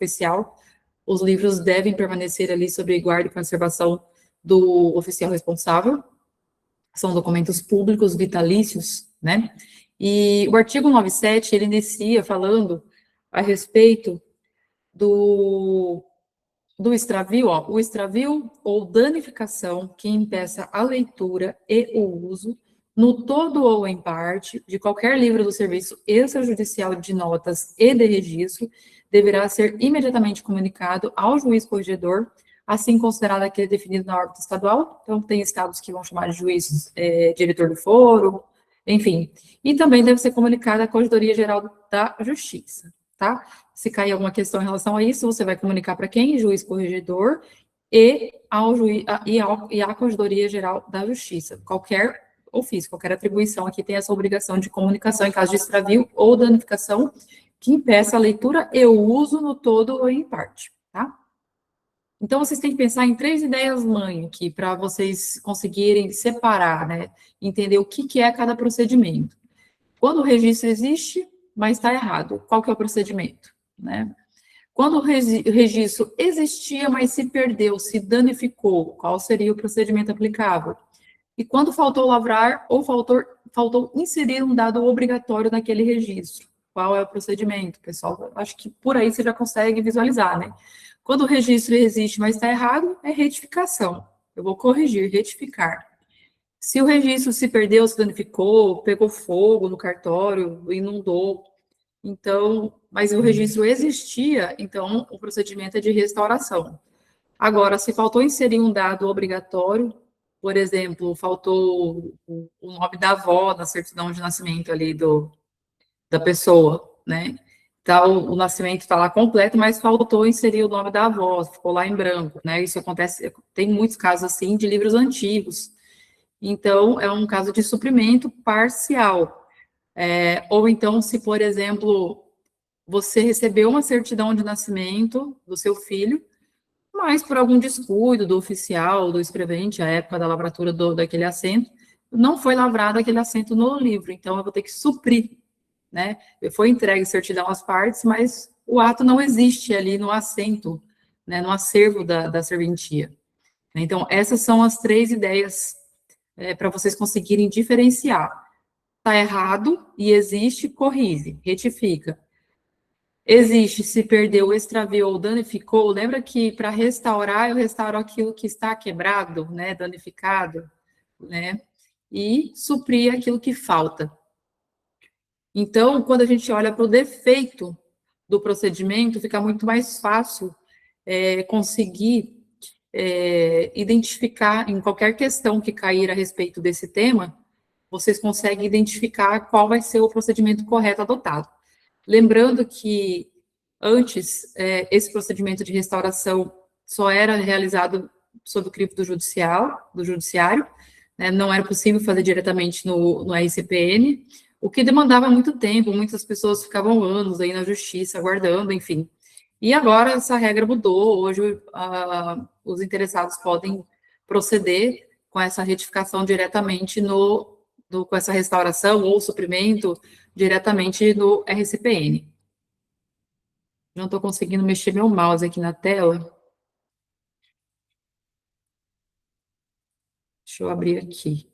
oficial, os livros devem permanecer ali sob guarda e conservação do oficial responsável, são documentos públicos vitalícios, né? E o artigo 97, ele inicia falando a respeito do extravio, ó, o extravio ou danificação que impeça a leitura e o uso, no todo ou em parte, de qualquer livro do serviço extrajudicial de notas e de registro, deverá ser imediatamente comunicado ao juiz corregedor, assim considerado aquele definido na órbita estadual. Então, tem estados que vão chamar de juiz diretor do foro, enfim. E também deve ser comunicado à Corregedoria Geral da Justiça, tá? Se cair alguma questão em relação a isso, você vai comunicar para quem? Juiz corregedor e à Corregedoria Geral da Justiça. Qualquer ofício, qualquer atribuição aqui tem essa obrigação de comunicação em caso de extravio ou danificação que impeça a leitura e o uso no todo ou em parte, tá? Então, vocês têm que pensar em 3 ideias-mãe aqui, para vocês conseguirem separar, né? Entender o que é cada procedimento. Quando o registro existe, mas está errado, qual que é o procedimento, né? Quando o registro existia, mas se perdeu, se danificou, qual seria o procedimento aplicável? E quando faltou lavrar ou faltou inserir um dado obrigatório naquele registro, qual é o procedimento, pessoal? Acho que por aí você já consegue visualizar, né? Quando o registro existe, mas está errado, é retificação. Eu vou corrigir, retificar. Se o registro se perdeu, se danificou, pegou fogo no cartório, inundou, então, mas o registro existia, então o procedimento é de restauração. Agora, se faltou inserir um dado obrigatório, por exemplo, faltou o nome da avó na certidão de nascimento ali da pessoa, né? Então, o nascimento está lá completo, mas faltou inserir o nome da avó, ficou lá em branco, né? Isso acontece, tem muitos casos assim de livros antigos. Então, é um caso de suprimento parcial. Ou então, se, por exemplo, você recebeu uma certidão de nascimento do seu filho, mas por algum descuido do oficial, do escrevente, à época da lavratura daquele assento, não foi lavrado aquele assento no livro, então eu vou ter que suprir, né? Foi entregue certidão às partes, mas o ato não existe ali no assento, né, no acervo da serventia. Então, essas são as 3 ideias para vocês conseguirem diferenciar. Está errado e existe, corrige, retifica. Existe, se perdeu, extraviou, danificou. Lembra que para restaurar, eu restauro aquilo que está quebrado, né, danificado, né, e suprir aquilo que falta. Então, quando a gente olha para o defeito do procedimento, fica muito mais fácil conseguir identificar em qualquer questão que cair a respeito desse tema, vocês conseguem identificar qual vai ser o procedimento correto adotado. Lembrando que antes esse procedimento de restauração só era realizado sob o crivo do judiciário, né, não era possível fazer diretamente no RCPN, o que demandava muito tempo, muitas pessoas ficavam anos aí na justiça aguardando, enfim. E agora essa regra mudou, hoje os interessados podem proceder com essa retificação diretamente com essa restauração ou suprimento diretamente no RCPN. Não estou conseguindo mexer meu mouse aqui na tela. Deixa eu abrir aqui.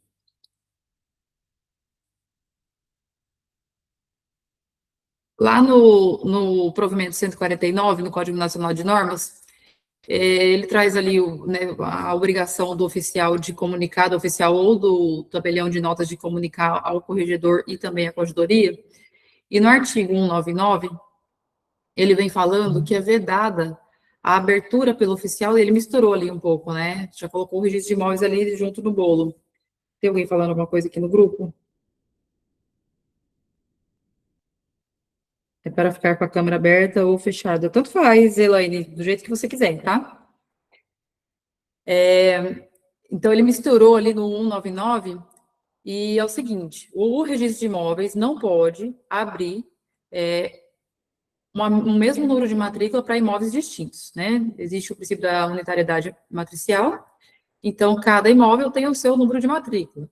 Lá no provimento 149, no Código Nacional de Normas, ele traz ali né, a obrigação do oficial de comunicar, do oficial ou do tabelião de notas de comunicar ao corregedor e também à corregedoria. E no artigo 199, ele vem falando que é vedada a abertura pelo oficial, e ele misturou ali um pouco, né? Já colocou o registro de imóveis ali junto no bolo. Tem alguém falando alguma coisa aqui no grupo? É para ficar com a câmera aberta ou fechada. Tanto faz, Elaine, do jeito que você quiser, tá? Então, ele misturou ali no 199, e é o seguinte, o registro de imóveis não pode abrir um mesmo número de matrícula para imóveis distintos, né? Existe o princípio da unitariedade matricial, então, cada imóvel tem o seu número de matrícula,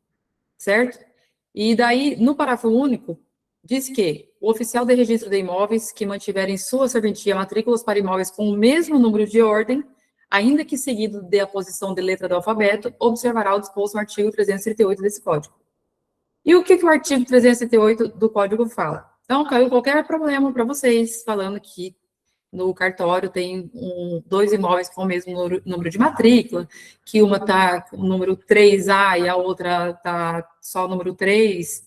certo? E daí, no parágrafo único, diz que o oficial de registro de imóveis que mantiver em sua serventia matrículas para imóveis com o mesmo número de ordem, ainda que seguido de a posição de letra do alfabeto, observará o disposto no artigo 338 desse Código. E o que o artigo 338 do Código fala? Então, caiu qualquer problema para vocês, falando que no cartório tem dois imóveis com o mesmo número de matrícula, que uma está com o número 3A e a outra está só o número 3,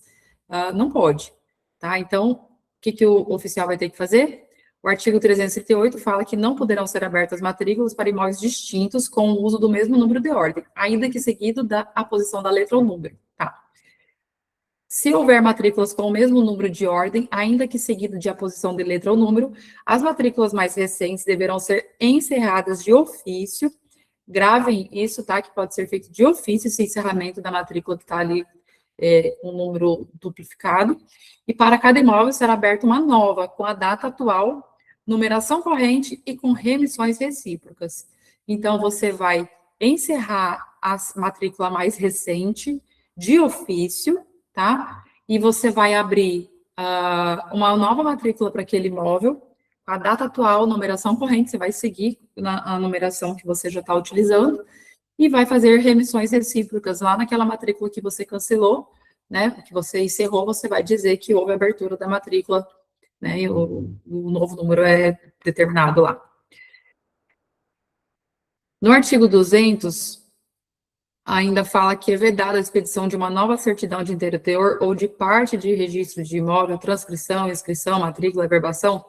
não pode, tá? Então, o que o oficial vai ter que fazer? O artigo 338 fala que não poderão ser abertas matrículas para imóveis distintos com o uso do mesmo número de ordem, ainda que seguido da aposição da letra ou número, tá? Se houver matrículas com o mesmo número de ordem, ainda que seguido de aposição de letra ou número, as matrículas mais recentes deverão ser encerradas de ofício. Gravem isso, tá? Que pode ser feito de ofício esse encerramento da matrícula que está ali, um número duplificado. E para cada imóvel será aberta uma nova, com a data atual, numeração corrente e com remissões recíprocas. Então, você vai encerrar a matrícula mais recente de ofício, tá? E você vai abrir uma nova matrícula para aquele imóvel, a data atual, numeração corrente, você vai seguir a numeração que você já está utilizando, e vai fazer remissões recíprocas lá naquela matrícula que você cancelou, né? Que você encerrou, você vai dizer que houve abertura da matrícula, né? E o novo número é determinado lá. No artigo 200, ainda fala que é vedada a expedição de uma nova certidão de inteiro teor ou de parte de registro de imóvel, transcrição, inscrição, matrícula, averbação,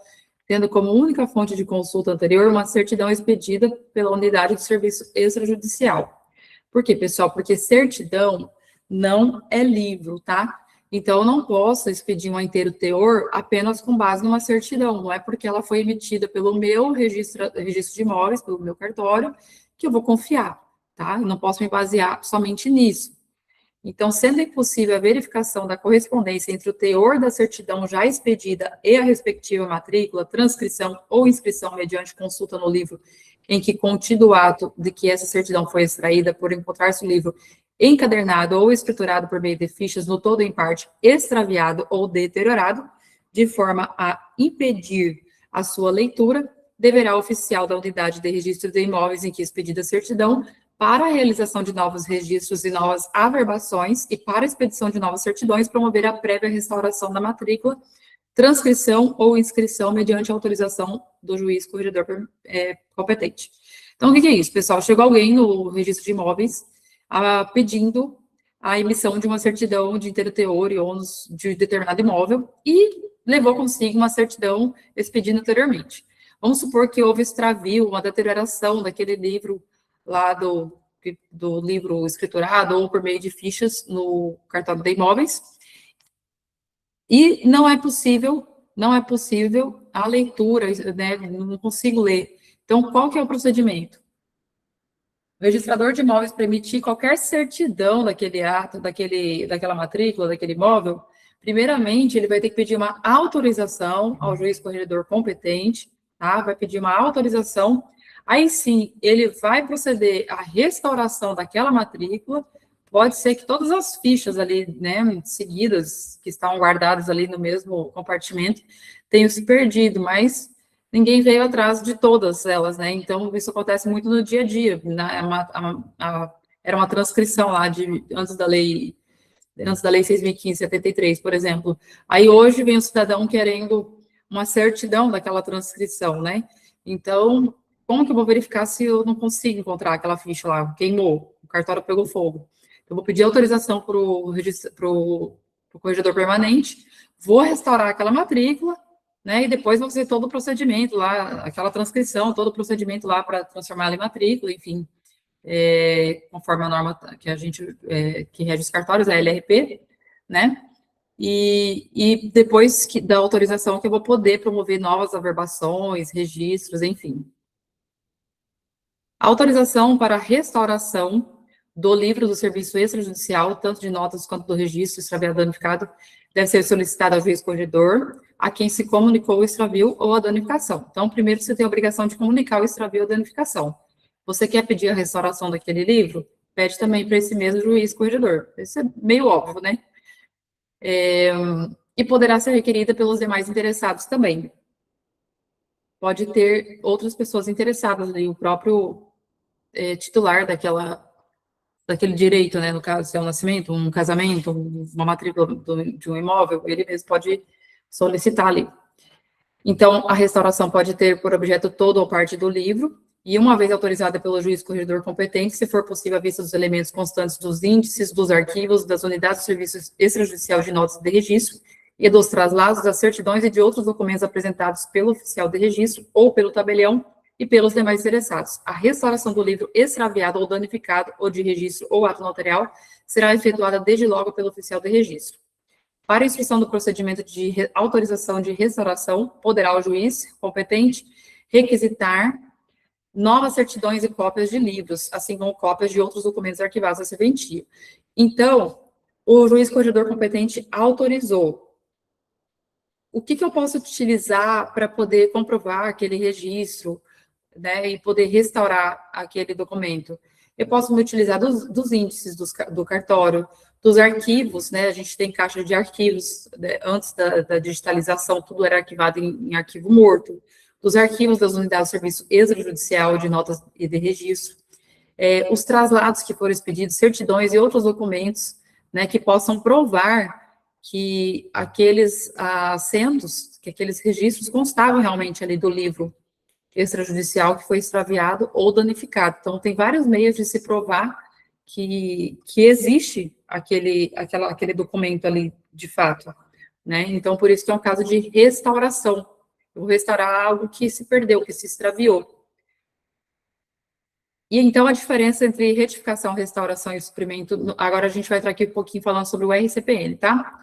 tendo como única fonte de consulta anterior uma certidão expedida pela unidade de serviço extrajudicial. Por quê, pessoal? Porque certidão não é livro, tá? Então, eu não posso expedir um inteiro teor apenas com base numa certidão, não é porque ela foi emitida pelo meu registro de imóveis, pelo meu cartório, que eu vou confiar. Tá? Eu não posso me basear somente nisso. Então, sendo impossível a verificação da correspondência entre o teor da certidão já expedida e a respectiva matrícula, transcrição ou inscrição mediante consulta no livro em que contido o ato de que essa certidão foi extraída por encontrar-se o livro encadernado ou escriturado por meio de fichas no todo ou em parte extraviado ou deteriorado, de forma a impedir a sua leitura, deverá o oficial da unidade de registro de imóveis em que expedida a certidão para a realização de novos registros e novas averbações e para a expedição de novas certidões, promover a prévia restauração da matrícula, transcrição ou inscrição mediante autorização do juiz corregedor competente. Então, o que é isso, pessoal? Chegou alguém no registro de imóveis pedindo a emissão de uma certidão de inteiro teor e ônus de determinado imóvel e levou consigo uma certidão expedida anteriormente. Vamos supor que houve extravio, uma deterioração daquele livro lá do livro escriturado ou por meio de fichas no cartório de imóveis, e não é possível a leitura, né, não consigo ler. Então, qual que é o procedimento? O registrador de imóveis, para emitir qualquer certidão daquele ato, daquela matrícula, daquele imóvel, primeiramente, ele vai ter que pedir uma autorização ao juiz corregedor competente, tá? Vai pedir uma autorização. Aí sim, ele vai proceder à restauração daquela matrícula. Pode ser que todas as fichas ali, né, seguidas, que estão guardadas ali no mesmo compartimento, tenham se perdido, mas ninguém veio atrás de todas elas, né? Então, isso acontece muito no dia a dia. Era uma transcrição lá antes da lei 6.573, por exemplo. Aí hoje vem o cidadão querendo uma certidão daquela transcrição, né? Então, como que eu vou verificar se eu não consigo encontrar aquela ficha lá? Queimou, o cartório pegou fogo. Eu vou pedir autorização para o corregedor permanente, vou restaurar aquela matrícula, né? E depois vou fazer todo o procedimento lá, aquela transcrição, todo o procedimento lá para transformar ela em matrícula, enfim, conforme a norma que a gente, que rege os cartórios, a LRP, né? E depois da autorização que eu vou poder promover novas averbações, registros, enfim. A autorização para restauração do livro do serviço extrajudicial, tanto de notas quanto do registro extraviado danificado, deve ser solicitada ao juiz corregedor, a quem se comunicou o extravio ou a danificação. Então, primeiro você tem a obrigação de comunicar o extravio ou a danificação. Você quer pedir a restauração daquele livro? Pede também para esse mesmo juiz corregedor. Isso é meio óbvio, né? e poderá ser requerida pelos demais interessados também. Pode ter outras pessoas interessadas ali, o próprio titular daquele direito, né? No caso, se é um nascimento, um casamento, uma matrícula de um imóvel, ele mesmo pode solicitar ali. Então, a restauração pode ter por objeto todo ou parte do livro, e uma vez autorizada pelo juiz corregedor competente, se for possível, à vista dos elementos constantes dos índices, dos arquivos, das unidades de serviços extrajudicial de notas de registro e dos traslados, das certidões e de outros documentos apresentados pelo oficial de registro ou pelo tabelião e pelos demais interessados. A restauração do livro extraviado ou danificado, ou de registro ou ato notarial, será efetuada desde logo pelo oficial de registro. Para a instrução do procedimento de autorização de restauração, poderá o juiz competente requisitar novas certidões e cópias de livros, assim como cópias de outros documentos arquivados a serventia. Então, o juiz corregedor competente autorizou. O que eu posso utilizar para poder comprovar aquele registro, né, e poder restaurar aquele documento? Eu posso me utilizar dos índices do cartório, dos arquivos, né? A gente tem caixa de arquivos, né? Antes da digitalização, tudo era arquivado em arquivo morto, dos arquivos das unidades de serviço extrajudicial, de notas e de registro, os traslados que foram expedidos, certidões e outros documentos, né, que possam provar que aqueles assentos, que aqueles registros constavam realmente ali do livro extrajudicial que foi extraviado ou danificado. Então, tem vários meios de se provar que existe aquele documento ali, de fato, né? Então, por isso que é um caso de restauração. Eu vou restaurar algo que se perdeu, que se extraviou. E então, a diferença entre retificação, restauração e suprimento, agora a gente vai entrar aqui um pouquinho falando sobre o RCPN, tá?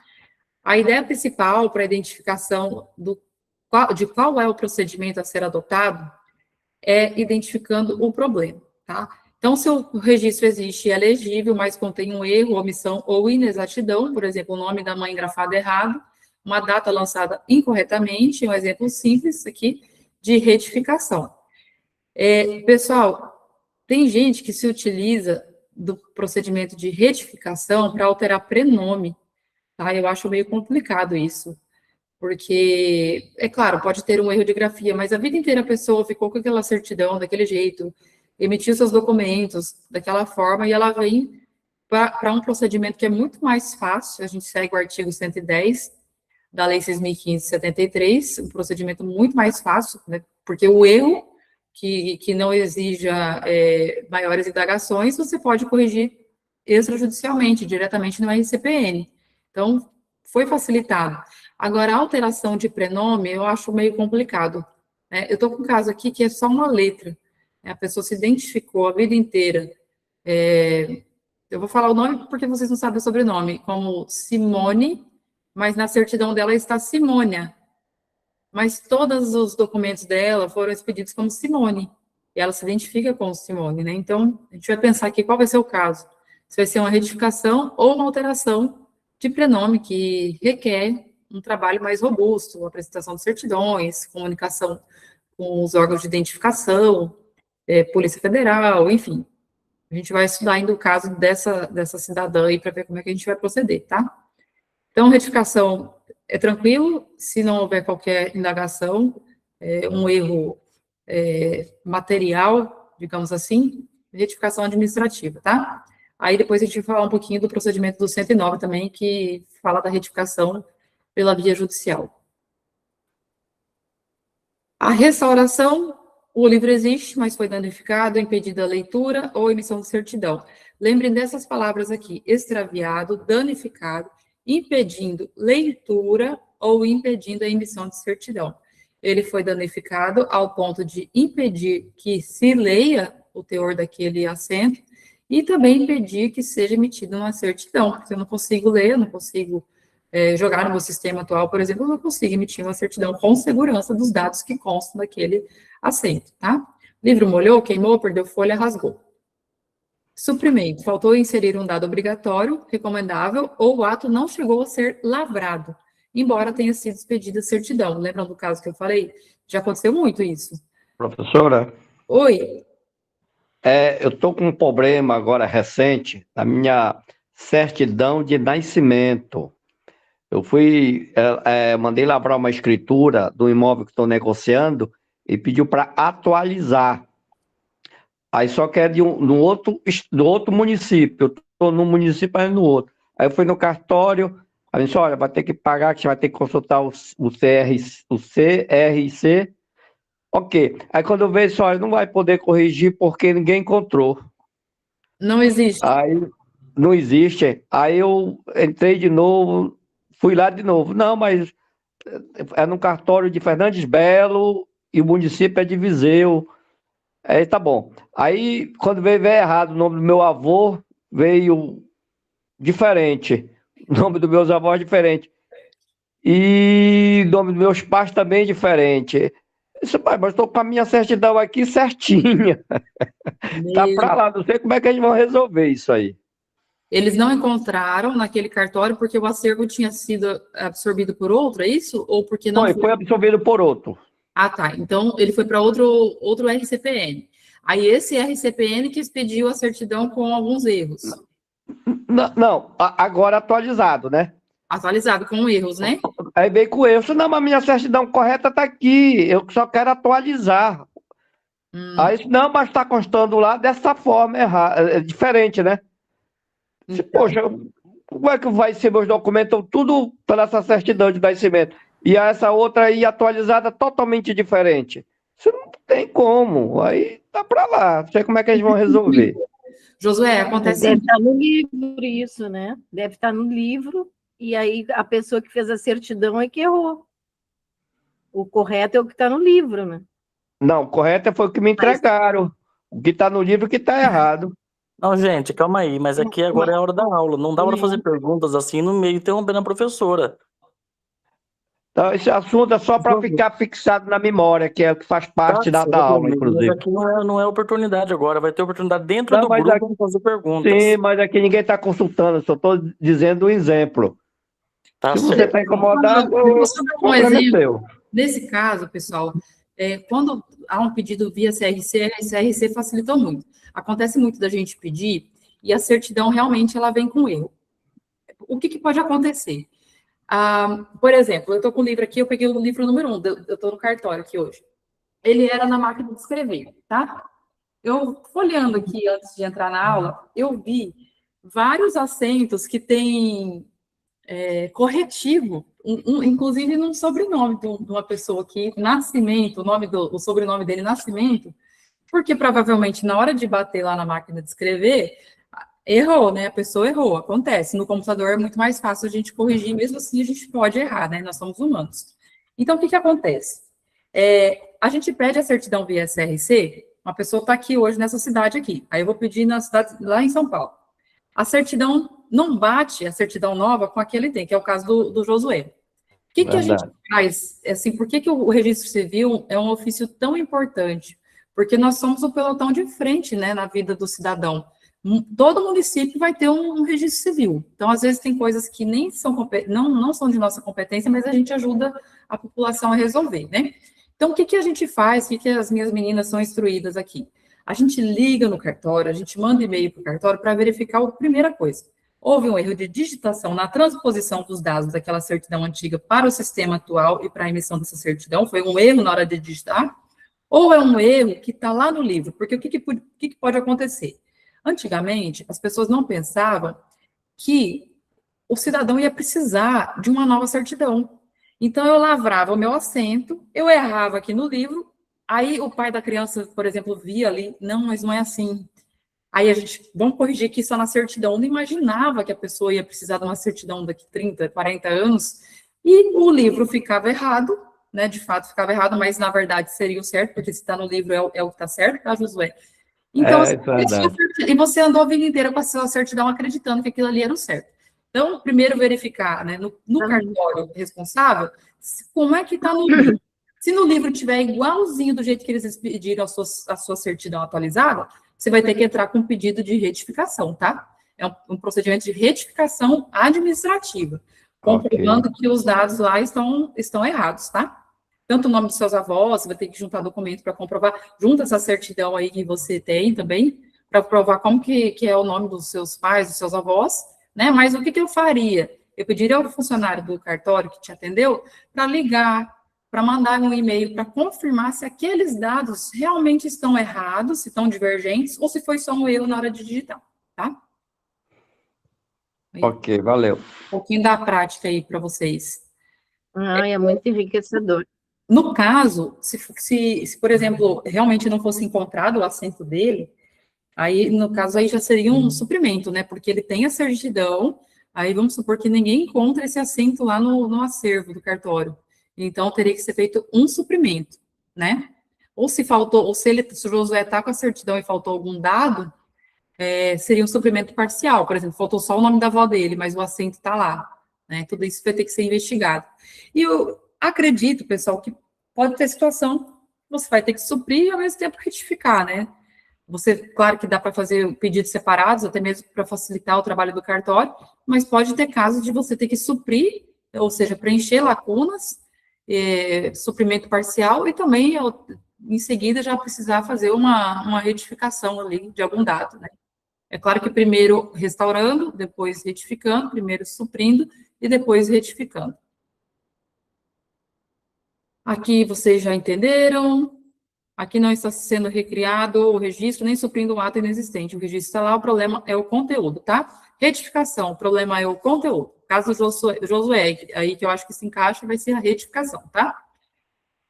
A ideia principal para a identificação de qual é o procedimento a ser adotado é identificando o problema, tá? Então, se o registro existe e é legível, mas contém um erro, omissão ou inexatidão, por exemplo, o nome da mãe grafado errado, uma data lançada incorretamente, um exemplo simples aqui de retificação. Pessoal, tem gente que se utiliza do procedimento de retificação para alterar prenome, tá? Eu acho meio complicado isso. Porque, é claro, pode ter um erro de grafia, mas a vida inteira a pessoa ficou com aquela certidão daquele jeito, emitiu seus documentos daquela forma, e ela vem para um procedimento que é muito mais fácil. A gente segue o artigo 110 da Lei 6.573, um procedimento muito mais fácil, né? Porque o erro que não exija maiores indagações, você pode corrigir extrajudicialmente, diretamente no RCPN. Então, foi facilitado. Agora, a alteração de prenome, eu acho meio complicado, né? Eu estou com um caso aqui que é só uma letra, né? A pessoa se identificou a vida inteira. Eu vou falar o nome porque vocês não sabem o sobrenome, como Simone, mas na certidão dela está Simônia. Mas todos os documentos dela foram expedidos como Simone, e ela se identifica com Simone, né? Então, a gente vai pensar aqui qual vai ser o caso. Se vai ser uma retificação ou uma alteração de prenome, que requer um trabalho mais robusto, a apresentação de certidões, comunicação com os órgãos de identificação, Polícia Federal, enfim. A gente vai estudar ainda o caso dessa cidadã aí para ver como é que a gente vai proceder, tá? Então, retificação é tranquilo, se não houver qualquer indagação, um erro material, digamos assim, retificação administrativa, tá? Aí depois a gente vai falar um pouquinho do procedimento do 109 também, que fala da retificação pela via judicial. A restauração, o livro existe, mas foi danificado, impedida a leitura ou emissão de certidão. Lembrem dessas palavras aqui: extraviado, danificado, impedindo leitura ou impedindo a emissão de certidão. Ele foi danificado ao ponto de impedir que se leia o teor daquele assento e também impedir que seja emitida uma certidão, porque eu não consigo ler, eu não consigo jogar no meu sistema atual, por exemplo, eu não consigo emitir uma certidão com segurança dos dados que constam daquele assento, tá? Livro molhou, queimou, perdeu folha, rasgou. Suprimento, faltou inserir um dado obrigatório, recomendável, ou o ato não chegou a ser lavrado, embora tenha sido expedida certidão. Lembram do caso que eu falei? Já aconteceu muito isso. Professora? Oi. Eu estou com um problema agora recente na minha certidão de nascimento. Eu fui, mandei lavrar uma escritura do imóvel que estou negociando e pediu para atualizar. Aí só que é do outro município. Eu estou num município, mas no outro. Aí eu fui no cartório, aí disse, olha, vai ter que pagar, que você vai ter que consultar o CRC. Ok. Aí quando eu vejo, olha, não vai poder corrigir porque ninguém encontrou. Não existe. Aí não existe. Aí eu entrei de novo, fui lá de novo. Não, mas é no cartório de Fernandes Belo e o município é de Viseu. Aí tá bom. Aí, quando veio errado o nome do meu avô, veio diferente. O nome dos meus avós diferente. E o nome dos meus pais também diferente. Eu disse, pai, mas estou com a minha certidão aqui certinha. Tá pra Meu. lá, não sei como é que eles vão resolver isso aí. Eles não encontraram naquele cartório porque o acervo tinha sido absorvido por outro, é isso? Ou porque não Foi foi? absorvido por outro. Ah, tá. Então, ele foi para outro RCPN. Aí, esse RCPN que expediu a certidão com alguns erros. Não, não, agora atualizado, né? Atualizado com erros, né? Aí veio com eu. Não, mas minha certidão correta tá aqui. Eu só quero atualizar. Aí, não, mas está constando lá dessa forma errada, é diferente, né? Então, Poxa, como é que vai ser meus documentos? Tudo pela essa certidão de nascimento. E essa outra aí atualizada totalmente diferente. Isso não tem como. Aí tá pra lá. Não sei como é que eles vão resolver. Josué, acontece Deve estar no livro isso, né? Deve estar no livro, e aí a pessoa que fez a certidão é que errou. O correto é o que está no livro, né? Não, correto foi o que me entregaram. O que tá no livro que tá errado. Não, gente, calma aí, mas aqui agora é a hora da aula. Não dá para fazer perguntas assim no meio, interrompendo a professora. Então, esse assunto é só para ficar fixado na memória, que é o que faz parte Tá da certo, aula, amigo, mas inclusive. aqui não é oportunidade agora. Vai ter oportunidade dentro Não, do mas grupo de fazer perguntas. sim, mas aqui ninguém está consultando, só estou dizendo um exemplo. Tá Se você certo. está incomodado, Eu vou só dar o um problema é exemplo. seu. Nesse caso, pessoal, quando há um pedido via CRC, a CRC facilitou muito. Acontece muito da gente pedir e a certidão realmente ela vem com erro. O que pode acontecer? Por exemplo, eu estou com o livro aqui, eu peguei o livro número 1, eu estou no cartório aqui hoje. Ele era na máquina de escrever, tá? Eu, folheando aqui antes de entrar na aula, eu vi vários acentos que têm corretivo, inclusive num sobrenome de uma pessoa aqui, Nascimento, o sobrenome dele, Nascimento, porque provavelmente na hora de bater lá na máquina de escrever, errou, né? A pessoa errou, acontece. No computador é muito mais fácil a gente corrigir, mesmo assim a gente pode errar, né? Nós somos humanos. Então, o que acontece? A gente pede a certidão via SRC, uma pessoa está aqui hoje nessa cidade aqui, aí eu vou pedir na cidade, lá em São Paulo. A certidão não bate, a certidão nova, com a que ele tem, que é o caso do Josué. O que a gente faz? Assim, por que o registro civil é um ofício tão importante? Porque nós somos o pelotão de frente, né, na vida do cidadão. Todo município vai ter um registro civil. Então, às vezes, tem coisas que nem são, não são de nossa competência, mas a gente ajuda a população a resolver, né? Então, o que a gente faz? O que as minhas meninas são instruídas aqui? A gente liga no cartório, a gente manda e-mail para o cartório para verificar a primeira coisa. Houve um erro de digitação na transposição dos dados daquela certidão antiga para o sistema atual e para a emissão dessa certidão? Foi um erro na hora de digitar? Ou é um erro que está lá no livro? Porque o que pode acontecer? Antigamente, as pessoas não pensavam que o cidadão ia precisar de uma nova certidão. Então, eu lavrava o meu assento, eu errava aqui no livro, aí o pai da criança, por exemplo, via ali, não, mas não é assim. Aí a gente, vamos corrigir aqui só na certidão. Eu não imaginava que a pessoa ia precisar de uma certidão daqui 30, 40 anos, e o livro ficava errado, né, de fato ficava errado, mas na verdade seria o certo, porque se está no livro é o que está certo, tá, Josué? Então, e você andou a vida inteira com a sua certidão acreditando que aquilo ali era o certo. Então, primeiro verificar, né, no cartório responsável, como é que está no livro. Se no livro tiver igualzinho do jeito que eles pediram a sua certidão atualizada, você vai ter que entrar com um pedido de retificação, tá? É um procedimento de retificação administrativa, comprovando que os dados lá estão errados, tá? Tanto o nome dos seus avós, você vai ter que juntar documento para comprovar, junta essa certidão aí que você tem também, para provar como que é o nome dos seus pais, dos seus avós, né? Mas o que eu faria? eu pediria ao funcionário do cartório que te atendeu para ligar, para mandar um e-mail para confirmar se aqueles dados realmente estão errados, se estão divergentes, ou se foi só um erro na hora de digitar, tá? Ok, valeu. Um pouquinho da prática aí para vocês. É muito enriquecedor. No caso, se, por exemplo, realmente não fosse encontrado o assento dele, aí, no caso, aí já seria um suprimento, né? Porque ele tem a certidão, aí vamos supor que ninguém encontra esse assento lá no acervo do cartório. Então, teria que ser feito um suprimento, né? Ou se faltou, ou se o Josué está com a certidão e faltou algum dado, seria um suprimento parcial. Por exemplo, faltou só o nome da avó dele, mas o assento está lá, né? Tudo isso vai ter que ser investigado. E eu acredito, pessoal, que pode ter situação que você vai ter que suprir e, ao mesmo tempo, retificar, né? Claro que dá para fazer pedidos separados, até mesmo para facilitar o trabalho do cartório, mas pode ter casos de você ter que suprir, ou seja, preencher lacunas, suprimento parcial, e também, em seguida, já precisar fazer uma retificação ali de algum dado, né? É claro que primeiro restaurando, depois retificando, primeiro suprindo e depois retificando. Aqui vocês já entenderam. Aqui não está sendo recriado o registro, nem suprindo um ato inexistente. O registro está lá, o problema é o conteúdo, tá? Retificação, o problema é o conteúdo. Caso do Josué, aí que eu acho que se encaixa, vai ser a retificação, tá?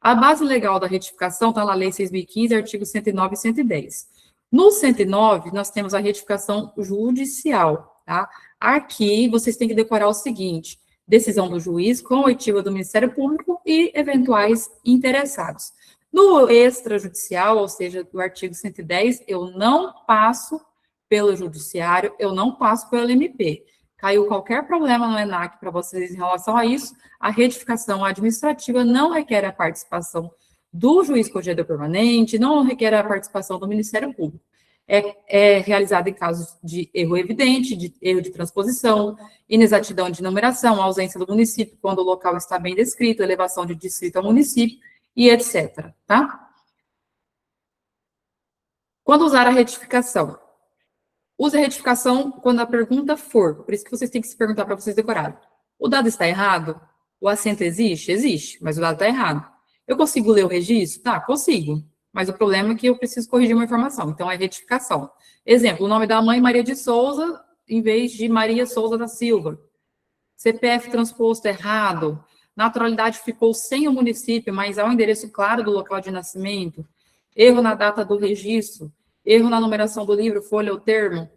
A base legal da retificação está na Lei 6.015, artigos 109 e 110. No 109, nós temos a retificação judicial, tá? Aqui, vocês têm que decorar o seguinte: decisão do juiz com oitiva do Ministério Público e eventuais interessados. No extrajudicial, ou seja, do artigo 110, eu não passo pelo judiciário, eu não passo pelo MP. Caiu qualquer problema no ENAC para vocês em relação a isso, a retificação administrativa não requer a participação do juiz corregedor permanente, não requer a participação do Ministério Público. É realizada em casos de erro evidente, de erro de transposição, inexatidão de numeração, ausência do município quando o local está bem descrito, elevação de distrito ao município, e etc., tá? Quando usar a retificação? Use a retificação quando a pergunta for, por isso que vocês têm que se perguntar para vocês decorarem. O dado está errado? O assento existe? Existe, mas o dado está errado. Eu consigo ler o registro? Tá, consigo. Mas o problema é que eu preciso corrigir uma informação, então é retificação. Exemplo, o nome da mãe Maria de Souza, em vez de Maria Souza da Silva. CPF transposto errado. Naturalidade ficou sem o município, mas há um endereço claro do local de nascimento. Erro na data do registro. Erro na numeração do livro, folha ou termo.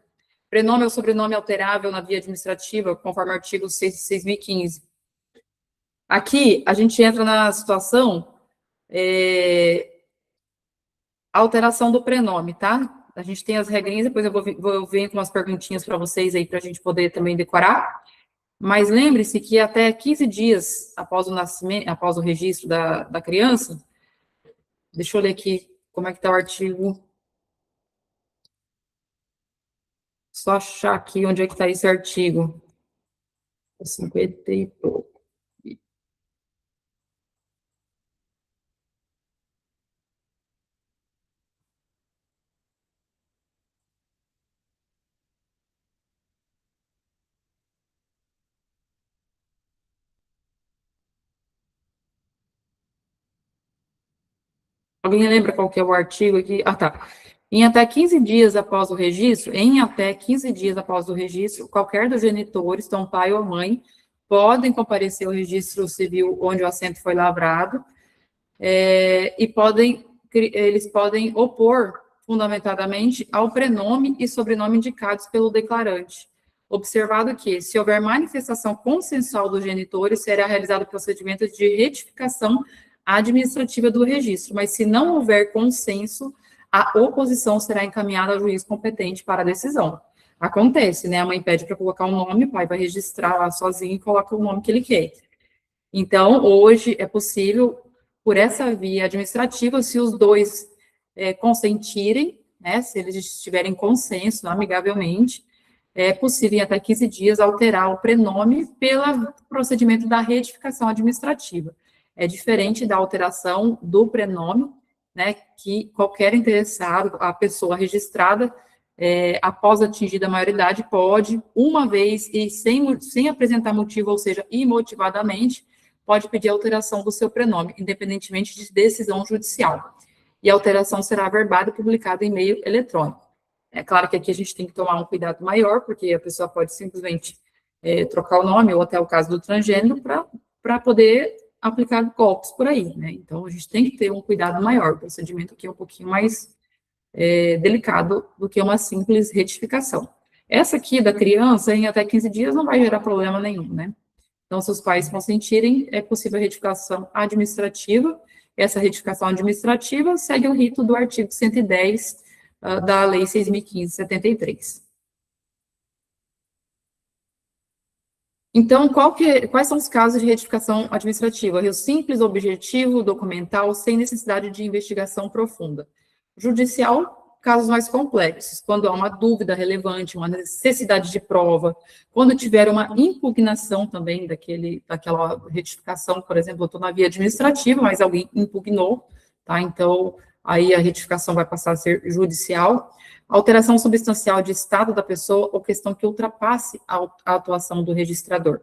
Prenome ou sobrenome alterável na via administrativa, conforme o artigo 6.015. Aqui, a gente entra na situação alteração do prenome, tá? A gente tem as regrinhas, depois eu vou ver com umas perguntinhas para vocês aí, para a gente poder também decorar. Mas lembre-se que até 15 dias após o nascimento, após o registro da criança, deixa eu ler aqui como é que está o artigo. Só achar aqui onde é que está esse artigo. 50 e pouco. Alguém lembra qual que é o artigo aqui? Ah, tá. Em até 15 dias após o registro, qualquer dos genitores, então pai ou mãe, podem comparecer ao registro civil onde o assento foi lavrado, e eles podem opor fundamentadamente ao prenome e sobrenome indicados pelo declarante. Observado que, se houver manifestação consensual dos genitores, será realizado o procedimento de retificação administrativa do registro, mas se não houver consenso, a oposição será encaminhada ao juiz competente para a decisão. Acontece, né? A mãe pede para colocar um nome, o pai vai registrar lá sozinho e coloca o nome que ele quer. Então, hoje é possível, por essa via administrativa, se os dois consentirem, né? Se eles estiverem em consenso, amigavelmente, é possível em até 15 dias alterar o prenome pelo procedimento da retificação administrativa. É diferente da alteração do prenome, né, que qualquer interessado, a pessoa registrada, após atingida a maioridade, pode, uma vez e sem apresentar motivo, ou seja, imotivadamente, pode pedir alteração do seu prenome, independentemente de decisão judicial. E a alteração será averbada e publicada em meio eletrônico. É claro que aqui a gente tem que tomar um cuidado maior, porque a pessoa pode simplesmente trocar o nome, ou até o caso do transgênero, para poder aplicar golpes por aí, né? Então, a gente tem que ter um cuidado maior. O procedimento aqui é um pouquinho mais delicado do que uma simples retificação. Essa aqui da criança, em até 15 dias, não vai gerar problema nenhum, né? Então, se os pais consentirem, é possível a retificação administrativa. Essa retificação administrativa segue o rito do artigo 110 da Lei 6.573. Então, quais são os casos de retificação administrativa? Rio simples, objetivo, documental, sem necessidade de investigação profunda. Judicial, casos mais complexos, quando há uma dúvida relevante, uma necessidade de prova, quando tiver uma impugnação também daquela retificação, por exemplo, eu estou na via administrativa, mas alguém impugnou, tá? Então, aí a retificação vai passar a ser judicial. Alteração substancial de estado da pessoa ou questão que ultrapasse a atuação do registrador.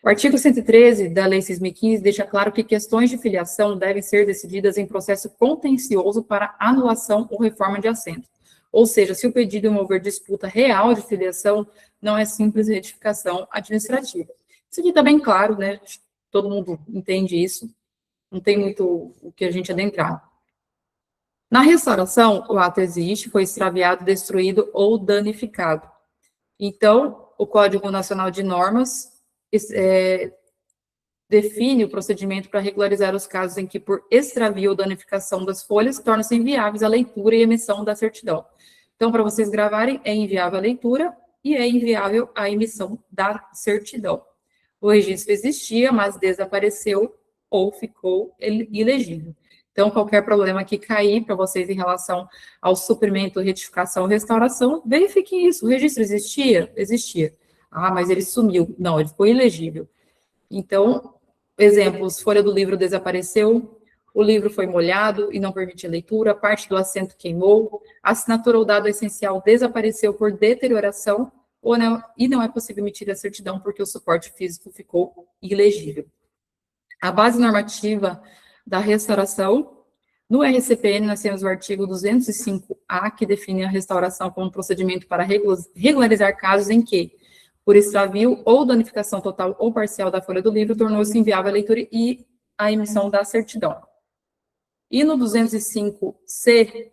O artigo 113 da Lei 6.015 deixa claro que questões de filiação devem ser decididas em processo contencioso para anulação ou reforma de assento. Ou seja, se o pedido envolver disputa real de filiação, não é simples retificação administrativa. Isso aqui está bem claro, né? Todo mundo entende isso. Não tem muito o que a gente adentrar. Na restauração, o ato existe, foi extraviado, destruído ou danificado. Então, o Código Nacional de Normas define o procedimento para regularizar os casos em que, por extravio ou danificação das folhas, tornam-se inviáveis a leitura e emissão da certidão. Então, para vocês gravarem, é inviável a leitura e é inviável a emissão da certidão. O registro existia, mas desapareceu ou ficou ilegível. Então, qualquer problema que cair para vocês em relação ao suprimento, retificação, restauração, verifiquem isso. O registro existia? Existia. Ah, mas ele sumiu. Não, ele ficou ilegível. Então, exemplos, folha do livro desapareceu, o livro foi molhado e não permite leitura, parte do assento queimou, a assinatura ou dado essencial desapareceu por deterioração, e não é possível emitir a certidão porque o suporte físico ficou ilegível. A base normativa da restauração, no RCPN nós temos o artigo 205A, que define a restauração como procedimento para regularizar casos em que, por extravio ou danificação total ou parcial da folha do livro, tornou-se inviável a leitura e a emissão da certidão. E no 205C,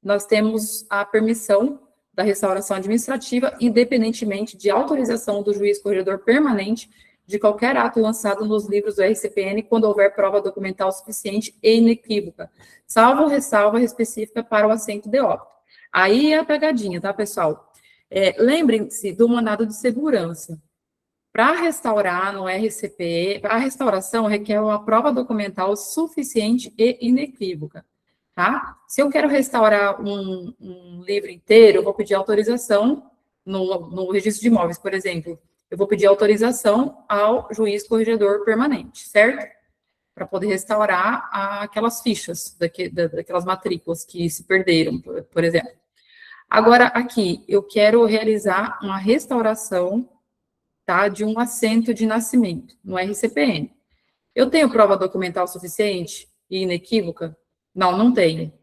nós temos a permissão da restauração administrativa, independentemente de autorização do juiz corregedor permanente de qualquer ato lançado nos livros do RCPN, quando houver prova documental suficiente e inequívoca, salvo ressalva específica para o assento de óbito. Aí é a pegadinha, tá, pessoal? Lembrem-se do mandado de segurança. Para restaurar no RCPE, a restauração requer uma prova documental suficiente e inequívoca, tá? Se eu quero restaurar um livro inteiro, eu vou pedir autorização no registro de imóveis, por exemplo. Eu vou pedir autorização ao juiz corregedor permanente, certo? Para poder restaurar aquelas fichas, daquelas matrículas que se perderam, por exemplo. Agora, aqui, eu quero realizar uma restauração, tá, de um assento de nascimento no RCPN. Eu tenho prova documental suficiente e inequívoca? Não, não tenho.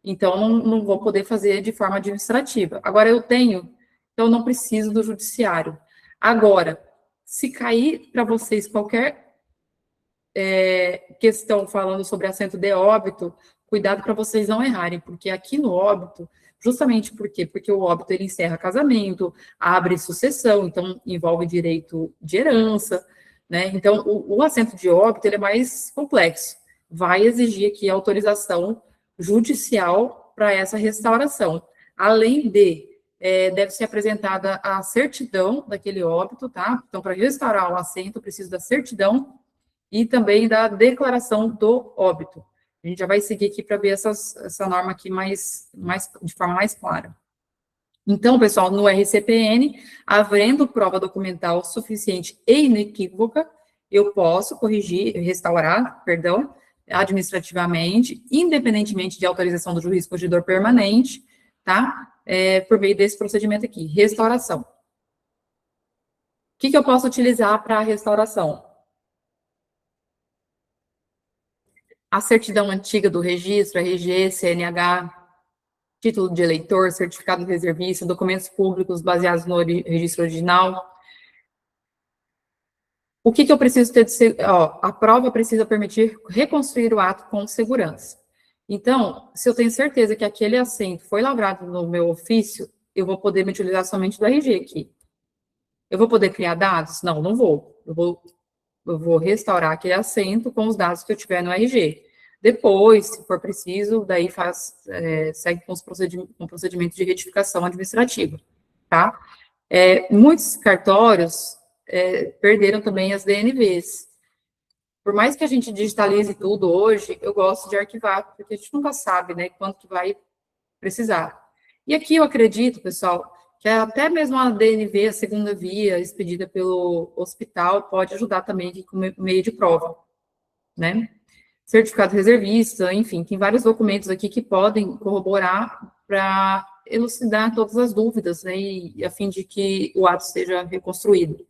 Então, não vou poder fazer de forma administrativa. Agora, eu tenho, então não preciso do judiciário. Agora, se cair para vocês qualquer questão falando sobre assento de óbito, cuidado para vocês não errarem, porque aqui no óbito, justamente por quê? Porque o óbito ele encerra casamento, abre sucessão, então envolve direito de herança, né? Então, o assento de óbito ele é mais complexo, vai exigir aqui autorização judicial para essa restauração, além de deve ser apresentada a certidão daquele óbito, tá? Então, para restaurar o assento, eu preciso da certidão e também da declaração do óbito. A gente já vai seguir aqui para ver essa norma aqui de forma mais clara. Então, pessoal, no RCPN, havendo prova documental suficiente e inequívoca, eu posso restaurar, administrativamente, independentemente de autorização do juiz corregedor permanente, tá? Por meio desse procedimento aqui, restauração. O que eu posso utilizar para restauração? A certidão antiga do registro, RG, CNH, título de eleitor, certificado de reservista, documentos públicos baseados no registro original. O que eu preciso ter a prova precisa permitir reconstruir o ato com segurança. Então, se eu tenho certeza que aquele assento foi lavrado no meu ofício, eu vou poder me utilizar somente do RG aqui. Eu vou poder criar dados? Não, não vou. Eu vou restaurar aquele assento com os dados que eu tiver no RG. Depois, se for preciso, daí segue com o procedimento de retificação administrativa, tá? Muitos cartórios perderam também as DNVs. Por mais que a gente digitalize tudo hoje, eu gosto de arquivar, porque a gente nunca sabe, né, quanto que vai precisar. E aqui eu acredito, pessoal, que até mesmo a DNV, a segunda via, expedida pelo hospital, pode ajudar também aqui como meio de prova, né? Certificado reservista, enfim, tem vários documentos aqui que podem corroborar para elucidar todas as dúvidas, né, e a fim de que o ato seja reconstruído.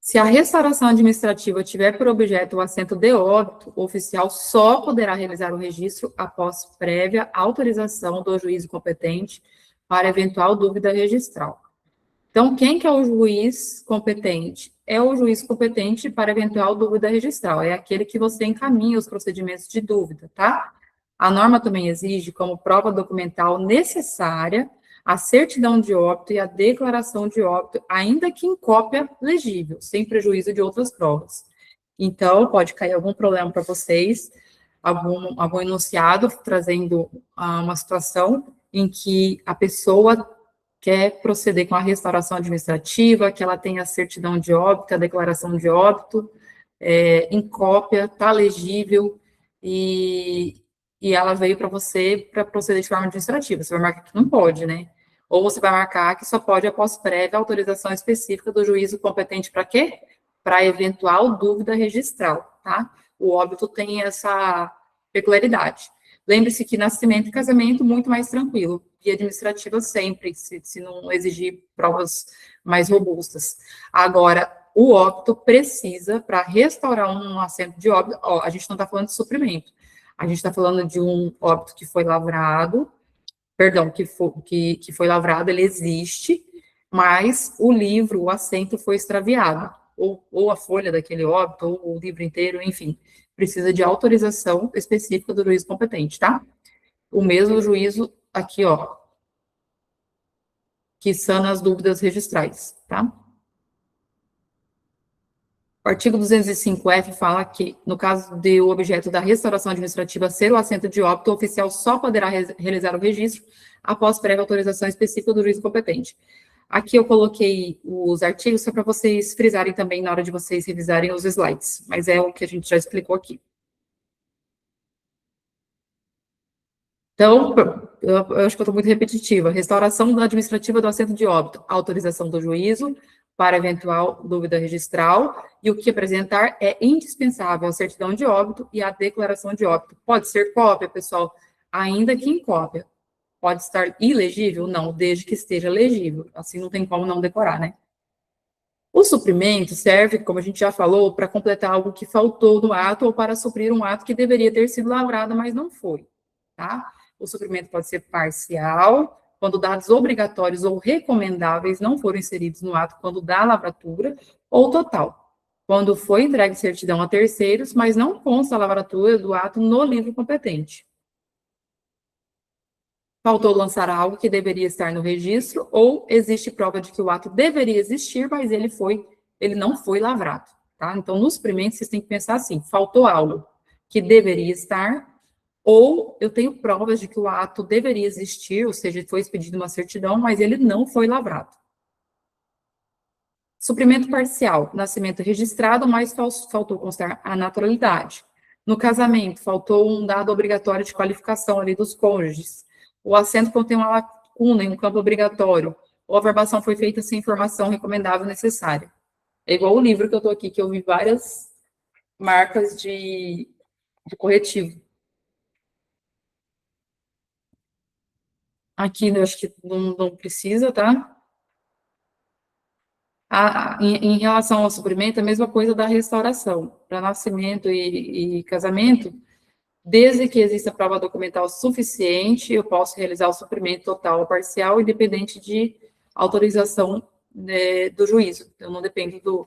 Se a restauração administrativa tiver por objeto o assento de óbito, o oficial só poderá realizar o registro após prévia autorização do juízo competente para eventual dúvida registral. Então, quem que é o juiz competente? É o juiz competente para eventual dúvida registral, é aquele que você encaminha os procedimentos de dúvida, tá? A norma também exige, como prova documental necessária, a certidão de óbito e a declaração de óbito, ainda que em cópia legível, sem prejuízo de outras provas. Então, pode cair algum problema para vocês, algum enunciado trazendo uma situação em que a pessoa quer proceder com a restauração administrativa, que ela tenha a certidão de óbito, a declaração de óbito, em cópia, está legível, e ela veio para você para proceder de forma administrativa. Você vai marcar que não pode, né? Ou você vai marcar que só pode após prévia autorização específica do juízo competente para quê? Para eventual dúvida registral, tá? O óbito tem essa peculiaridade. Lembre-se que nascimento e casamento, muito mais tranquilo. Via administrativa sempre, se não exigir provas mais robustas. Agora, o óbito precisa, para restaurar um assento de óbito, a gente não está falando de suprimento. A gente está falando de um óbito que foi lavrado, que foi lavrado, ele existe, mas o livro, o assento foi extraviado, ou a folha daquele óbito, ou o livro inteiro, enfim, precisa de autorização específica do juiz competente, tá? O mesmo juízo aqui, que sana as dúvidas registrais, tá? O artigo 205F fala que, no caso de o objeto da restauração administrativa ser o assento de óbito, o oficial só poderá realizar o registro após prévia autorização específica do juiz competente. Aqui eu coloquei os artigos só para vocês frisarem também na hora de vocês revisarem os slides, mas é o que a gente já explicou aqui. Então, eu acho que eu estou muito repetitiva. Restauração administrativa do assento de óbito, autorização do juízo para eventual dúvida registral, e o que apresentar é indispensável a certidão de óbito e a declaração de óbito. Pode ser cópia, pessoal, ainda que em cópia. Pode estar ilegível? Não, desde que esteja legível. Assim não tem como não decorar, né? O suprimento serve, como a gente já falou, para completar algo que faltou no ato ou para suprir um ato que deveria ter sido lavrado, mas não foi, tá? O suprimento pode ser parcial, quando dados obrigatórios ou recomendáveis não foram inseridos no ato quando da lavratura, ou total, quando foi entregue certidão a terceiros, mas não consta a lavratura do ato no livro competente. Faltou lançar algo que deveria estar no registro, ou existe prova de que o ato deveria existir, mas ele não foi lavrado, tá? Então, nos suprimentos, vocês têm que pensar assim, faltou algo que deveria estar, ou eu tenho provas de que o ato deveria existir, ou seja, foi expedida uma certidão, mas ele não foi lavrado. Suprimento parcial, nascimento registrado, mas faltou constar a naturalidade. No casamento, faltou um dado obrigatório de qualificação ali dos cônjuges. O assento contém uma lacuna em um campo obrigatório, ou a verbação foi feita sem informação recomendável necessária. É igual o livro que eu estou aqui, que eu vi várias marcas de corretivo. Aqui eu acho que não precisa, tá? Em relação ao suprimento, a mesma coisa da restauração. Para nascimento e casamento, desde que exista prova documental suficiente, eu posso realizar o suprimento total ou parcial, independente de autorização, né, do juízo. Eu não dependo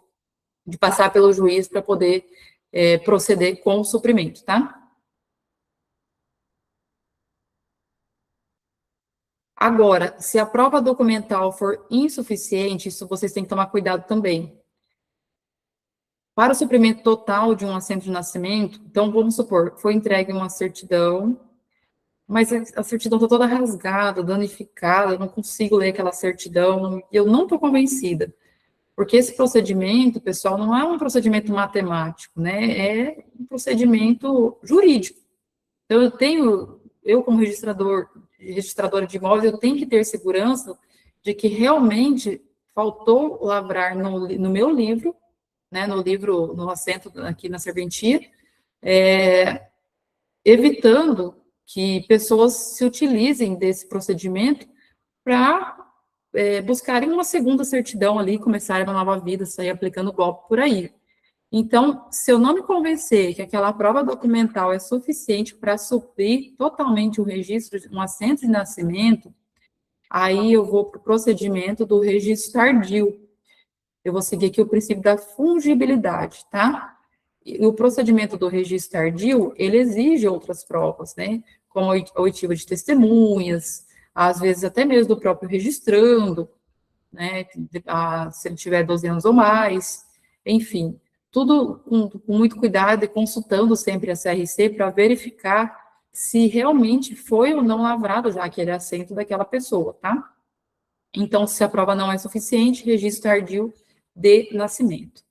de passar pelo juiz para poder proceder com o suprimento, tá? Agora, se a prova documental for insuficiente, isso vocês têm que tomar cuidado também. Para o suprimento total de um assento de nascimento, então vamos supor, foi entregue uma certidão, mas a certidão está toda rasgada, danificada, eu não consigo ler aquela certidão, e eu não estou convencida. Porque esse procedimento, pessoal, não é um procedimento matemático, né? É um procedimento jurídico. Então, eu como registradora de imóveis, eu tenho que ter segurança de que realmente faltou lavrar no meu livro, né, no assento aqui na serventia, evitando que pessoas se utilizem desse procedimento para buscarem uma segunda certidão ali, começarem uma nova vida, sair aplicando golpe por aí. Então, se eu não me convencer que aquela prova documental é suficiente para suprir totalmente o registro de um assento de nascimento, aí eu vou para o procedimento do registro tardio. Eu vou seguir aqui o princípio da fungibilidade, tá? E o procedimento do registro tardio, ele exige outras provas, né? Como a oitiva de testemunhas, às vezes até mesmo do próprio registrando, né? Se ele tiver 12 anos ou mais, enfim. Tudo com muito cuidado e consultando sempre a CRC para verificar se realmente foi ou não lavrado já aquele assento daquela pessoa, tá? Então, se a prova não é suficiente, registro tardio de nascimento.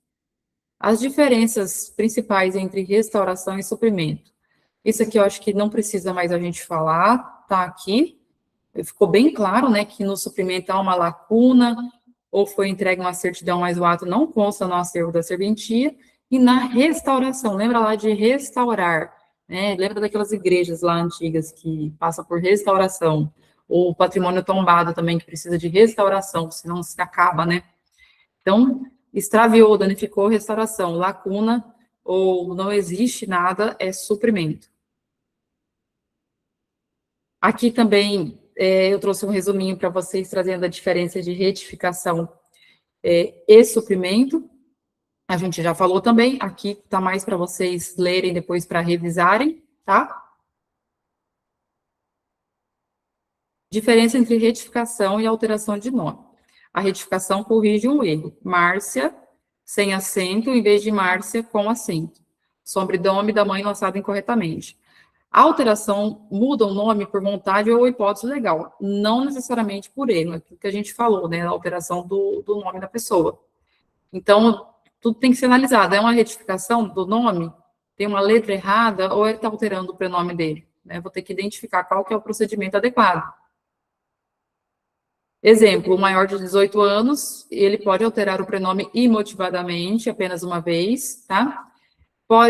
As diferenças principais entre restauração e suprimento. Isso aqui eu acho que não precisa mais a gente falar, tá aqui. Ficou bem claro, né, que no suprimento há uma lacuna, ou foi entregue uma certidão, mas o ato não consta no acervo da serventia, e na restauração, lembra lá de restaurar, né, lembra daquelas igrejas lá antigas que passam por restauração, ou o patrimônio tombado também, que precisa de restauração, senão se acaba, né. Então, extraviou, danificou, restauração, lacuna, ou não existe nada, é suprimento. Aqui também eu trouxe um resuminho para vocês, trazendo a diferença de retificação e suprimento. A gente já falou também, aqui está mais para vocês lerem depois para revisarem, tá? Diferença entre retificação e alteração de nome. A retificação corrige um erro. Márcia, sem acento, em vez de Márcia, com acento. Sobrenome da mãe lançado incorretamente. A alteração muda o nome por vontade ou hipótese legal, não necessariamente por erro, é aquilo que a gente falou, né, a alteração do nome da pessoa. Então, tudo tem que ser analisado. É uma retificação do nome? Tem uma letra errada ou ele está alterando o prenome dele? Né? Vou ter que identificar qual que é o procedimento adequado. Exemplo, o maior de 18 anos, ele pode alterar o prenome imotivadamente, apenas uma vez, tá?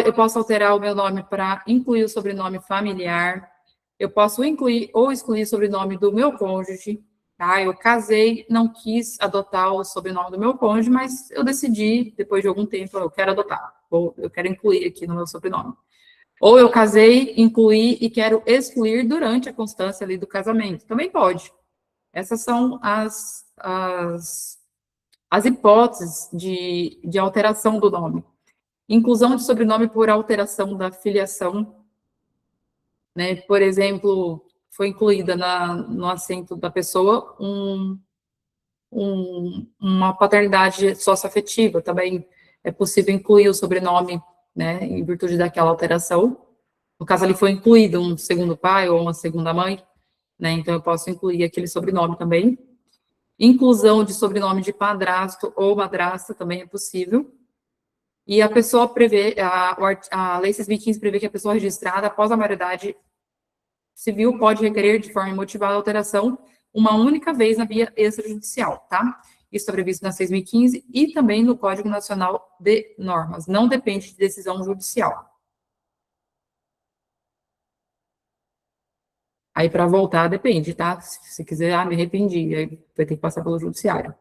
Eu posso alterar o meu nome para incluir o sobrenome familiar. Eu posso incluir ou excluir o sobrenome do meu cônjuge. Tá? Eu casei, não quis adotar o sobrenome do meu cônjuge, mas eu decidi, depois de algum tempo, eu quero adotar. Ou eu quero incluir aqui no meu sobrenome. Ou eu casei, incluí e quero excluir durante a constância ali do casamento. Também pode. Essas são as hipóteses de alteração do nome. Inclusão de sobrenome por alteração da filiação, né? Por exemplo, foi incluída no assento da pessoa uma paternidade socioafetiva, também é possível incluir o sobrenome, né, em virtude daquela alteração. No caso, ali foi incluído um segundo pai ou uma segunda mãe, né? Então eu posso incluir aquele sobrenome também. Inclusão de sobrenome de padrasto ou madrasta também é possível. E a pessoa prevê, a Lei 6.015 prevê que a pessoa registrada após a maioridade civil pode requerer de forma motivada a alteração uma única vez na via extrajudicial, tá? Isso está previsto na 6.015 e também no Código Nacional de Normas. Não depende de decisão judicial. Aí, para voltar, depende, tá? Se quiser, me arrependi, aí vai ter que passar pelo judiciário.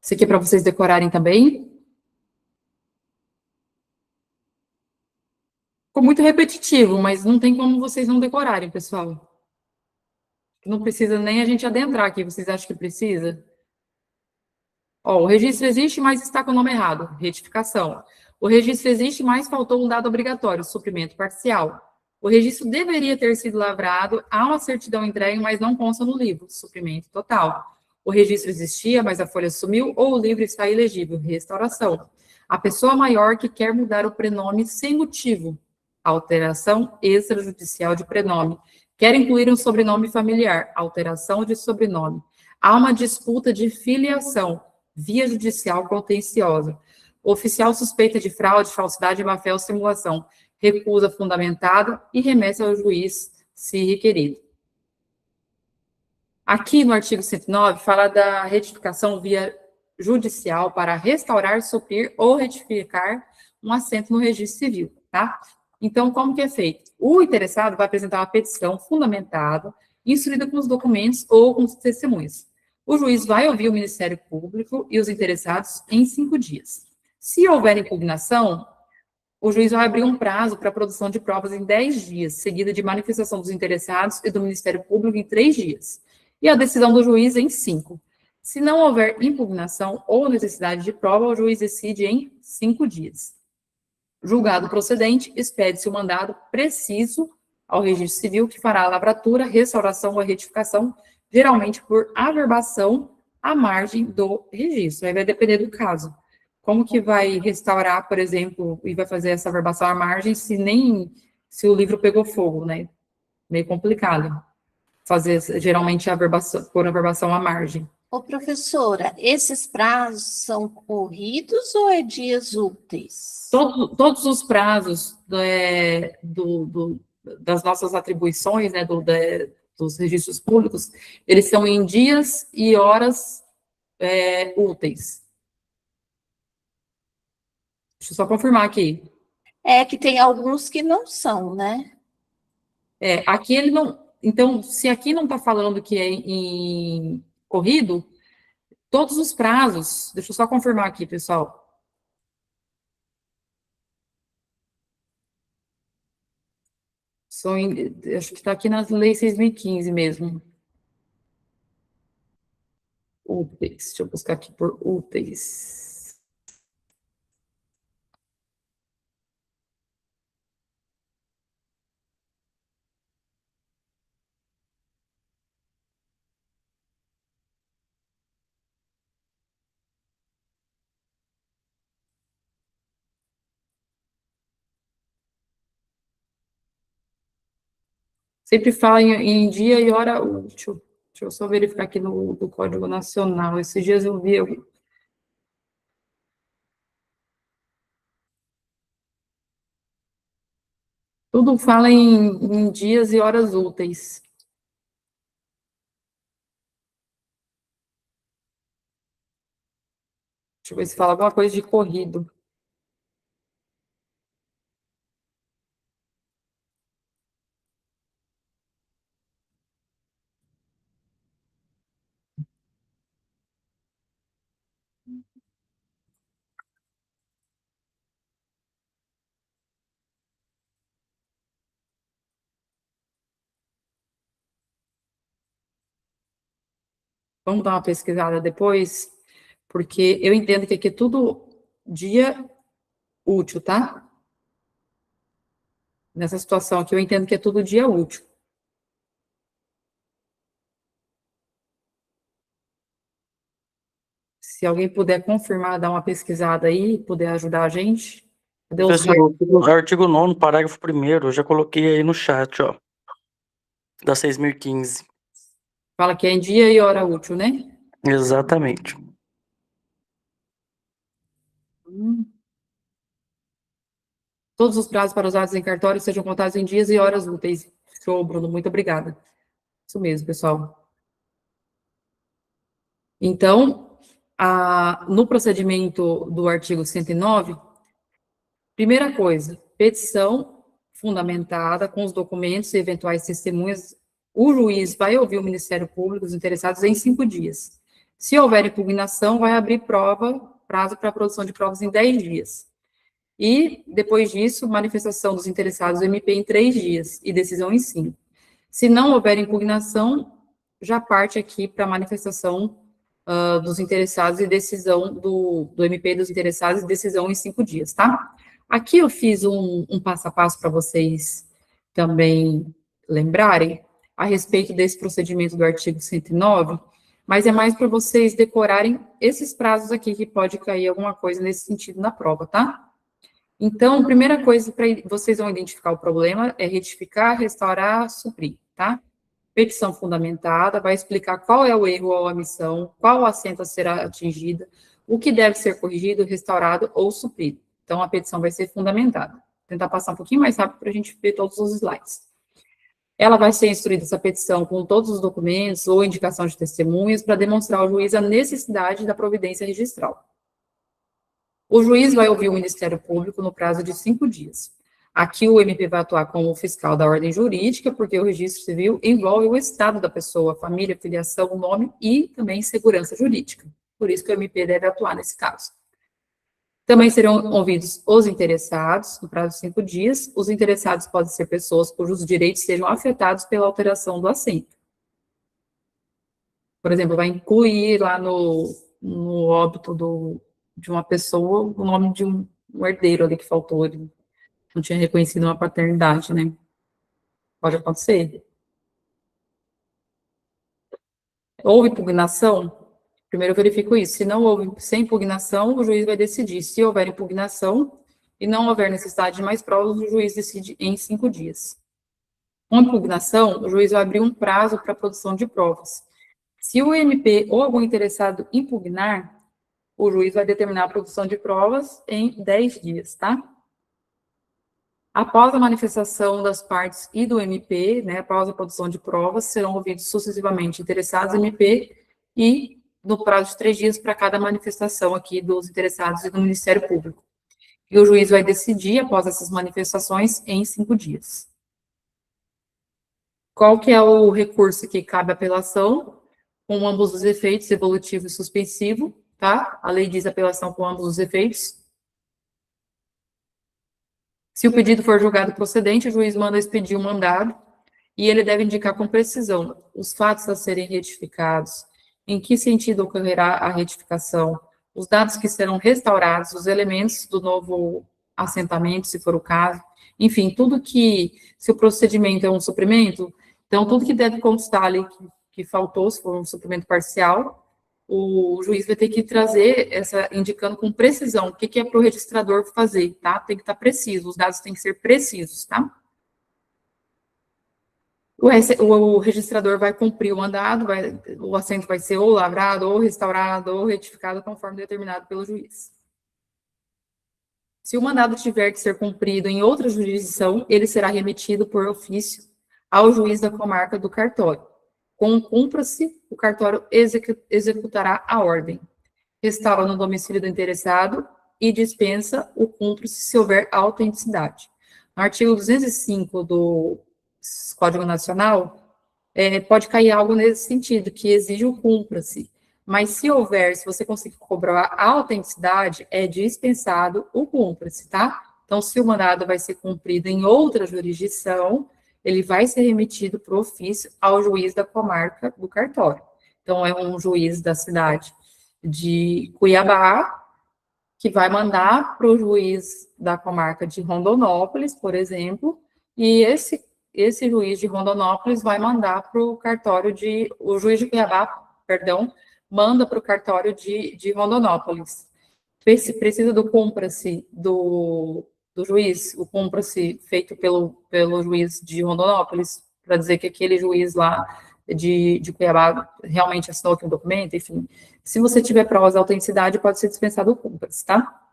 Isso aqui é para vocês decorarem também. Ficou muito repetitivo, mas não tem como vocês não decorarem, pessoal. Não precisa nem a gente adentrar aqui, vocês acham que precisa? Ó, o registro existe, mas está com o nome errado, retificação. O registro existe, mas faltou um dado obrigatório, suprimento parcial. O registro deveria ter sido lavrado, há uma certidão entregue, mas não consta no livro, suprimento total. O registro existia, mas a folha sumiu, ou o livro está ilegível, restauração. A pessoa maior que quer mudar o prenome sem motivo, alteração extrajudicial de prenome. Quer incluir um sobrenome familiar, alteração de sobrenome. Há uma disputa de filiação, via judicial contenciosa. O oficial suspeita de fraude, falsidade, má-fé ou simulação. Recusa fundamentada e remete ao juiz, se requerido. Aqui no artigo 109, fala da retificação via judicial para restaurar, suprir ou retificar um assento no registro civil, tá? Então, como que é feito? O interessado vai apresentar uma petição fundamentada, instruída com os documentos ou com os testemunhos. O juiz vai ouvir o Ministério Público e os interessados em 5 dias. Se houver impugnação, o juiz vai abrir um prazo para a produção de provas em 10 dias, seguida de manifestação dos interessados e do Ministério Público em 3 dias, e a decisão do juiz em 5. Se não houver impugnação ou necessidade de prova, o juiz decide em 5 dias. Julgado procedente, expede-se o mandado preciso ao registro civil, que fará a lavratura, restauração ou retificação, geralmente por averbação à margem do registro. Aí vai depender do caso. Como que vai restaurar, por exemplo, e vai fazer essa averbação à margem se o livro pegou fogo, né? Meio complicado fazer geralmente por averbação à margem. Ô, professora, esses prazos são corridos ou é dias úteis? Todos os prazos das nossas atribuições, né, dos registros públicos, eles são em dias e horas úteis. Deixa eu só confirmar aqui. É que tem alguns que não são, né? Aqui ele não... Então, se aqui não está falando que é em corrido, todos os prazos... Deixa eu só confirmar aqui, pessoal. Acho que está aqui na Lei 6.015 mesmo. Úteis. Deixa eu buscar aqui por úteis. Sempre fala em dia e hora útil. Deixa eu só verificar aqui no Código Nacional. Esses dias eu vi... Tudo fala em dias e horas úteis. Deixa eu ver se fala alguma coisa de corrido. Vamos dar uma pesquisada depois, porque eu entendo que aqui é tudo dia útil, tá? Nessa situação aqui, eu entendo que é tudo dia útil. Se alguém puder confirmar, dar uma pesquisada aí, puder ajudar a gente. Cadê os... Professor, artigo 9º, parágrafo 1º, eu já coloquei aí no chat, ó, da 6.015. Fala que é em dia e hora útil, né? Exatamente. Todos os prazos para os atos em cartório sejam contados em dias e horas úteis. Show, Bruno, muito obrigada. Isso mesmo, pessoal. Então, no procedimento do artigo 109, primeira coisa, petição fundamentada, com os documentos e eventuais testemunhas, o juiz vai ouvir o Ministério Público, os interessados, em 5 dias. Se houver impugnação, vai abrir prazo para a produção de provas em 10 dias. E, depois disso, manifestação dos interessados do MP em 3 dias e decisão em 5. Se não houver impugnação, já parte aqui para a manifestação dos interessados e decisão do MP dos interessados e decisão em 5 dias, tá? Aqui eu fiz um passo a passo para vocês também lembrarem a respeito desse procedimento do artigo 109, mas é mais para vocês decorarem esses prazos aqui, que pode cair alguma coisa nesse sentido na prova, tá? Então, a primeira coisa para vocês vão identificar o problema é retificar, restaurar, suprir, tá? Petição fundamentada, vai explicar qual é o erro ou a omissão, qual assento será atingida, o que deve ser corrigido, restaurado ou suprido. Então, a petição vai ser fundamentada. Vou tentar passar um pouquinho mais rápido para a gente ver todos os slides. Ela vai ser instruída, essa petição, com todos os documentos ou indicação de testemunhas para demonstrar ao juiz a necessidade da providência registral. O juiz vai ouvir o Ministério Público no prazo de 5 dias. Aqui o MP vai atuar como fiscal da ordem jurídica, porque o registro civil envolve o estado da pessoa, família, filiação, nome e também segurança jurídica. Por isso que o MP deve atuar nesse caso. Também serão ouvidos os interessados, no prazo de 5 dias. Os interessados podem ser pessoas cujos direitos sejam afetados pela alteração do assento. Por exemplo, vai incluir lá no óbito de uma pessoa o nome de um herdeiro ali que faltou, ele não tinha reconhecido uma paternidade, né? Pode acontecer. Houve impugnação? Primeiro eu verifico isso. Se não houve, sem impugnação, o juiz vai decidir. Se houver impugnação e não houver necessidade de mais provas, o juiz decide em 5 dias. Com impugnação, o juiz vai abrir um prazo para a produção de provas. Se o MP ou algum interessado impugnar, o juiz vai determinar a produção de provas em 10 dias, tá? Após a manifestação das partes e do MP, né, após a produção de provas, serão ouvidos sucessivamente interessados MP e no prazo de 3 dias para cada manifestação aqui dos interessados e do Ministério Público. E o juiz vai decidir, após essas manifestações, em 5 dias. Qual que é o recurso que cabe à apelação? Com ambos os efeitos, evolutivo e suspensivo, tá? A lei diz apelação com ambos os efeitos. Se o pedido for julgado procedente, o juiz manda expedir o mandado e ele deve indicar com precisão os fatos a serem retificados, em que sentido ocorrerá a retificação, os dados que serão restaurados, os elementos do novo assentamento, se for o caso, enfim, tudo que, se o procedimento é um suprimento, então tudo que deve constar ali que faltou, se for um suprimento parcial, o juiz vai ter que trazer indicando com precisão o que é para o registrador fazer, tá? Tem que estar preciso, os dados têm que ser precisos, tá? O registrador vai cumprir o mandado, o assento vai ser ou lavrado, ou restaurado, ou retificado, conforme determinado pelo juiz. Se o mandado tiver que ser cumprido em outra jurisdição, ele será remetido por ofício ao juiz da comarca do cartório. Com o cumpra-se, o cartório executará a ordem. Restaura no domicílio do interessado e dispensa o cumpra-se se houver autenticidade. No artigo 205 do Código Nacional, pode cair algo nesse sentido, que exige o cumpra-se. Mas se você conseguir comprovar a autenticidade, é dispensado o cumpra-se, tá? Então, se o mandado vai ser cumprido em outra jurisdição, ele vai ser remetido por ofício ao juiz da comarca do cartório. Então, é um juiz da cidade de Cuiabá, que vai mandar para o juiz da comarca de Rondonópolis, por exemplo, e esse juiz de Rondonópolis vai mandar para o cartório o juiz de Cuiabá, perdão, manda para o cartório de Rondonópolis. Precisa do cumpra-se do juiz, o cumpra-se feito pelo juiz de Rondonópolis, para dizer que aquele juiz lá de Cuiabá realmente assinou aqui um documento, enfim. Se você tiver provas de autenticidade, pode ser dispensado o cumpra-se, tá?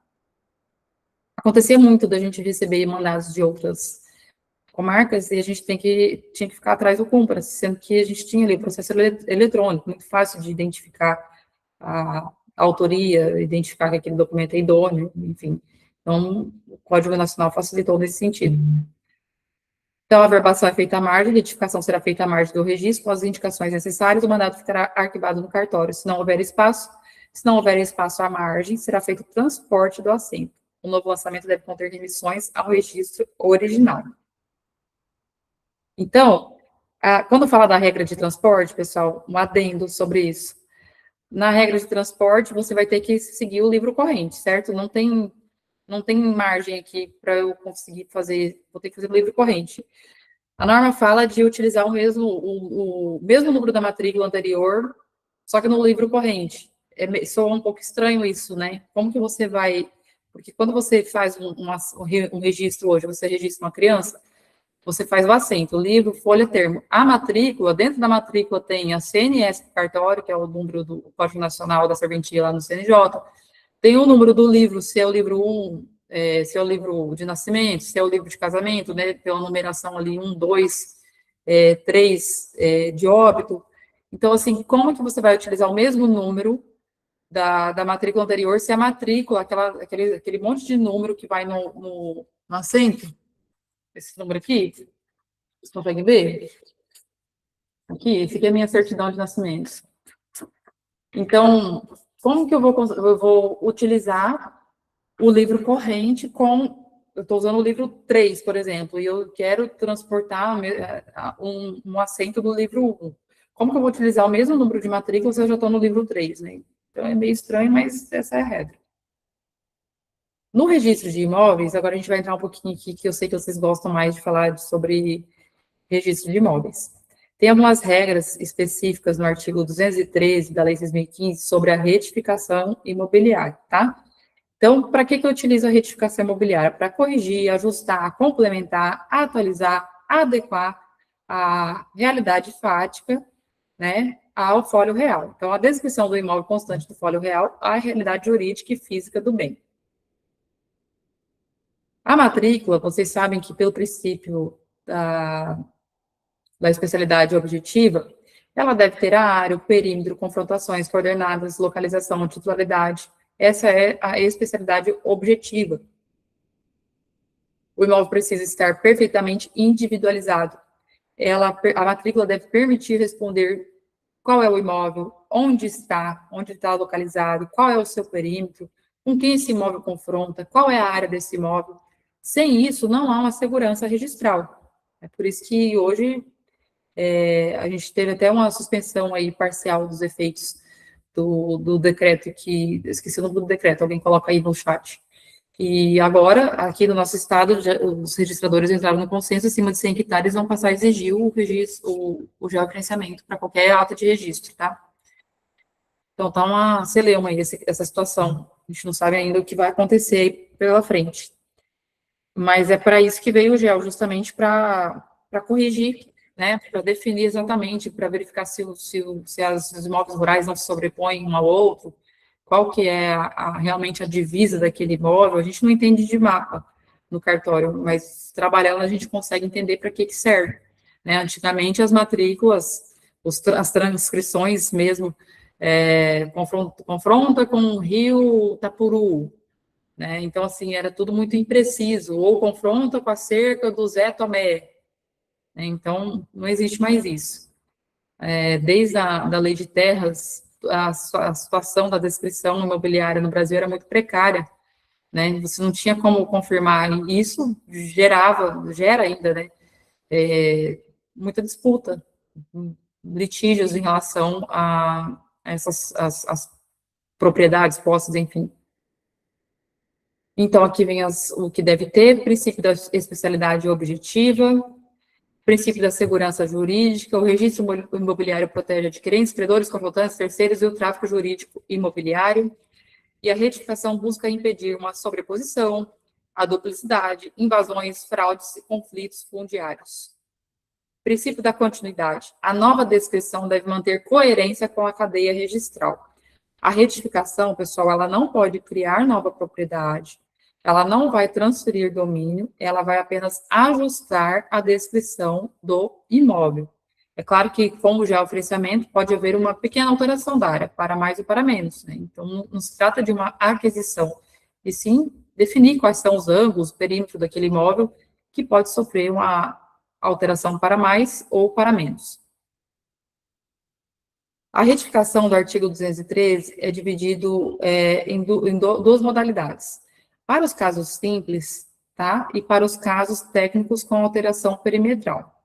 Acontecia muito da gente receber mandados de outras comarcas e a gente tinha que ficar atrás do cumpra-se, sendo que a gente tinha ali o processo eletrônico, muito fácil de identificar a autoria, identificar que aquele documento é idôneo, enfim. Então, o Código Nacional facilitou nesse sentido. Então, a averbação é feita à margem, a retificação será feita à margem do registro, com as indicações necessárias, o mandado ficará arquivado no cartório. Se não houver espaço à margem, será feito o transporte do assento. O novo lançamento deve conter remissões ao registro original. Então, quando fala da regra de transporte, pessoal, um adendo sobre isso. Na regra de transporte, você vai ter que seguir o livro corrente, certo? Não tem margem aqui para eu conseguir fazer, vou ter que fazer o livro corrente. A norma fala de utilizar o mesmo número da matrícula anterior, só que no livro corrente. Soa um pouco estranho isso, né? Como que você vai... Porque quando você faz um registro hoje, você registra uma criança, você faz o assento, livro, folha, termo. A matrícula, dentro da matrícula tem a CNS do cartório, que é o número do Código Nacional da Serventia lá no CNJ, tem o número do livro, se é o livro 1, se é o livro de nascimento, se é o livro de casamento, né, pela numeração ali 1, 2, 3 de óbito. Então, assim, como que você vai utilizar o mesmo número da matrícula anterior, se a matrícula, aquele monte de número que vai no assento, esse número aqui, vocês conseguem ver? Aqui, esse aqui é a minha certidão de nascimento. Então, como que eu vou utilizar o livro corrente eu estou usando o livro 3, por exemplo, e eu quero transportar um assento do livro 1. Como que eu vou utilizar o mesmo número de matrícula se eu já estou no livro 3, né? Então, é meio estranho, mas essa é a regra. No registro de imóveis, agora a gente vai entrar um pouquinho aqui, que eu sei que vocês gostam mais de falar sobre registro de imóveis. Tem algumas regras específicas no artigo 213 da Lei 6.015 sobre a retificação imobiliária, tá? Então, para que eu utilizo a retificação imobiliária? Para corrigir, ajustar, complementar, atualizar, adequar a realidade fática, né, ao folho real. Então, a descrição do imóvel constante do folho real à realidade jurídica e física do bem. A matrícula, vocês sabem que pelo princípio da especialidade objetiva, ela deve ter área, perímetro, confrontações, coordenadas, localização, titularidade. Essa é a especialidade objetiva. O imóvel precisa estar perfeitamente individualizado. A matrícula deve permitir responder qual é o imóvel, onde está localizado, qual é o seu perímetro, com quem esse imóvel confronta, qual é a área desse imóvel. Sem isso, não há uma segurança registral. É por isso que hoje a gente teve até uma suspensão aí parcial dos efeitos do decreto esqueci o nome do decreto, alguém coloca aí no chat. E agora, aqui no nosso estado, os registradores entraram no consenso, acima de 100 hectares vão passar a exigir o georreferenciamento para qualquer ata de registro, tá? Então, tá uma celeuma aí essa situação. A gente não sabe ainda o que vai acontecer aí pela frente. Mas é para isso que veio o GEL, justamente para corrigir, né, para definir exatamente, para verificar se os imóveis rurais não se sobrepõem um ao outro, qual que é realmente a divisa daquele imóvel. A gente não entende de mapa no cartório, mas trabalhando a gente consegue entender para que serve. Né? Antigamente, as matrículas, as transcrições mesmo, confronta com o rio Tapuru, né? Então, assim, era tudo muito impreciso, ou confronta com a cerca do Zé Tomé. Então, não existe mais isso. Desde da lei de terras, a situação da descrição imobiliária no Brasil era muito precária, né? Você não tinha como confirmar, e isso gera ainda, né? Muita disputa, litígios em relação a essas as propriedades, posses, enfim. Então, aqui vem o que deve ter: princípio da especialidade objetiva, princípio da segurança jurídica, o registro imobiliário protege adquirentes, credores, confrontantes, terceiros e o tráfico jurídico imobiliário, e a retificação busca impedir uma sobreposição, a duplicidade, invasões, fraudes e conflitos fundiários. Princípio da continuidade. A nova descrição deve manter coerência com a cadeia registral. A retificação, pessoal, ela não pode criar nova propriedade, ela não vai transferir domínio, ela vai apenas ajustar a descrição do imóvel. É claro que, com o georreferenciamento, pode haver uma pequena alteração da área, para mais ou para menos, né? Então, não se trata de uma aquisição, e sim definir quais são os ângulos, o perímetro daquele imóvel, que pode sofrer uma alteração para mais ou para menos. A retificação do artigo 213 é dividido em duas modalidades. Para os casos simples, tá? E para os casos técnicos com alteração perimetral.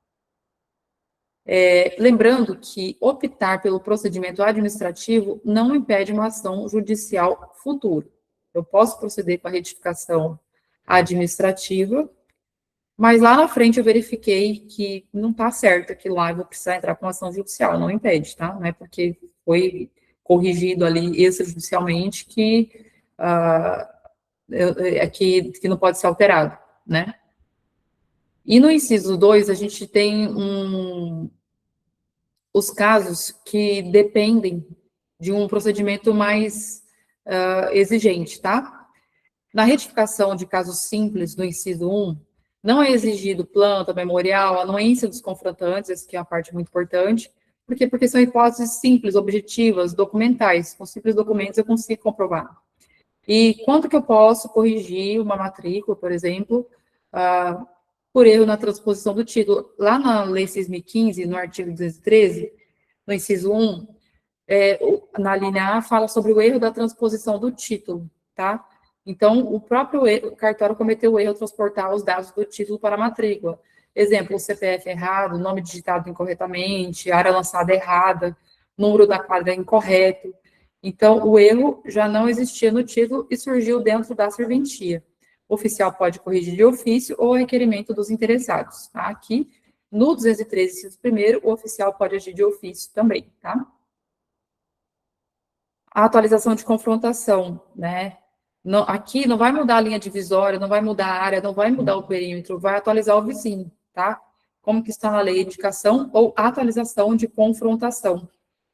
Lembrando que optar pelo procedimento administrativo não impede uma ação judicial futura. Eu posso proceder com a retificação administrativa, mas lá na frente eu verifiquei que não está certo aquilo lá, eu vou precisar entrar com ação judicial, não impede, tá? Não é porque foi corrigido ali extrajudicialmente que não pode ser alterado, né? E no inciso 2, a gente tem os casos que dependem de um procedimento mais exigente, tá? Na retificação de casos simples do inciso 1, não é exigido planta, memorial, anuência dos confrontantes, essa que é a parte muito importante, porque são hipóteses simples, objetivas, documentais. Com simples documentos eu consigo comprovar. E quanto que eu posso corrigir uma matrícula, por exemplo, por erro na transposição do título? Lá na Lei 6.015, no artigo 213, no inciso 1, na linha A, fala sobre o erro da transposição do título, tá? Então, o próprio cartório cometeu o erro ao transportar os dados do título para a matrícula. Exemplo, o CPF errado, nome digitado incorretamente, área lançada errada, número da quadra incorreto. Então, o erro já não existia no título e surgiu dentro da serventia. O oficial pode corrigir de ofício ou requerimento dos interessados. Tá? Aqui, no 213, inciso 1º, o oficial pode agir de ofício também. Tá? A atualização de confrontação, né? Aqui não vai mudar a linha divisória, não vai mudar a área, não vai mudar o perímetro, vai atualizar o vizinho, tá? Como que está na lei, indicação ou atualização de confrontação.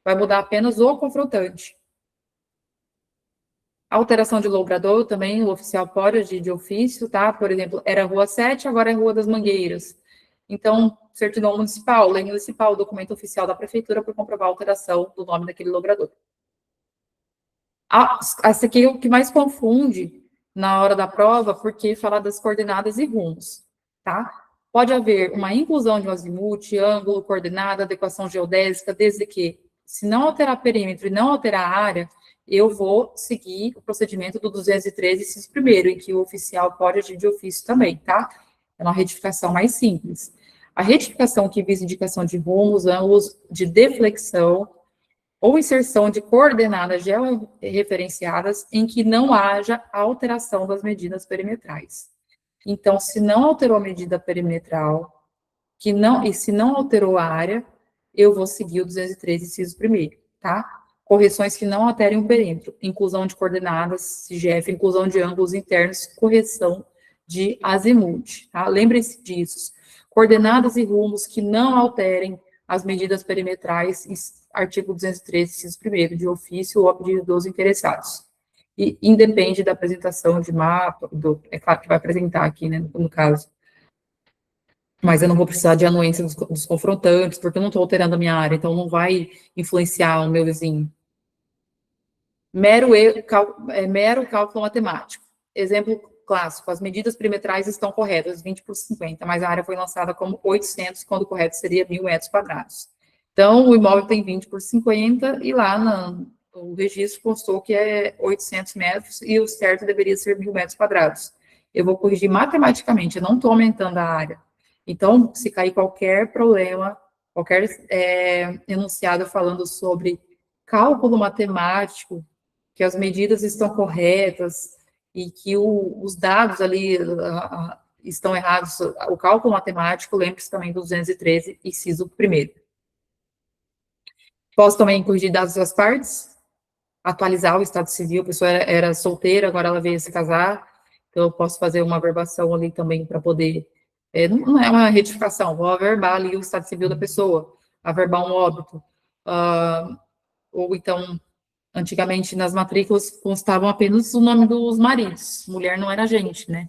Vai mudar apenas o confrontante. Alteração de logrador também, o oficial pode agir de ofício, tá? Por exemplo, era Rua 7, agora é Rua das Mangueiras. Então, certidão municipal, lei municipal, documento oficial da prefeitura para comprovar a alteração do nome daquele logrador. Essa aqui é o que mais confunde na hora da prova, porque fala das coordenadas e rumos, tá? Pode haver uma inclusão de um azimuth, ângulo, coordenada, adequação geodésica, desde que, se não alterar perímetro e não alterar a área, eu vou seguir o procedimento do 213, inciso 1º, em que o oficial pode agir de ofício também, tá? É uma retificação mais simples. A retificação que visa indicação de rumos, ângulos de deflexão, ou inserção de coordenadas georreferenciadas em que não haja alteração das medidas perimetrais. Então, se não alterou a medida perimetral, e se não alterou a área, eu vou seguir o 213, inciso 1º, tá? Correções que não alterem o perímetro, inclusão de coordenadas, CGF, inclusão de ângulos internos, correção de azimuth, tá? Lembrem-se disso. Coordenadas e rumos que não alterem as medidas perimetrais, artigo 213, inciso 1º, de ofício ou a pedido dos interessados. E independe da apresentação de mapa, é claro que vai apresentar aqui, né, no caso. Mas eu não vou precisar de anuência dos confrontantes, porque eu não estou alterando a minha área, então não vai influenciar o meu vizinho. Mero cálculo matemático. Exemplo clássico, as medidas perimetrais estão corretas, 20 por 50, mas a área foi lançada como 800, quando o correto seria 1.000 metros quadrados. Então, o imóvel tem 20 por 50, e lá no registro constou que é 800 metros, e o certo deveria ser 1.000 metros quadrados. Eu vou corrigir matematicamente, eu não estou aumentando a área. Então, se cair qualquer problema, qualquer enunciado falando sobre cálculo matemático, que as medidas estão corretas, e que os dados ali estão errados, o cálculo matemático, lembre-se também do 213, inciso 1º. Posso também corrigir dados das partes, atualizar o estado civil, a pessoa era solteira, agora ela veio se casar, então eu posso fazer uma averbação ali também para poder, não é uma retificação, vou averbar ali o estado civil da pessoa, averbar um óbito, ou então, antigamente nas matrículas constavam apenas o nome dos maridos, mulher não era gente, né?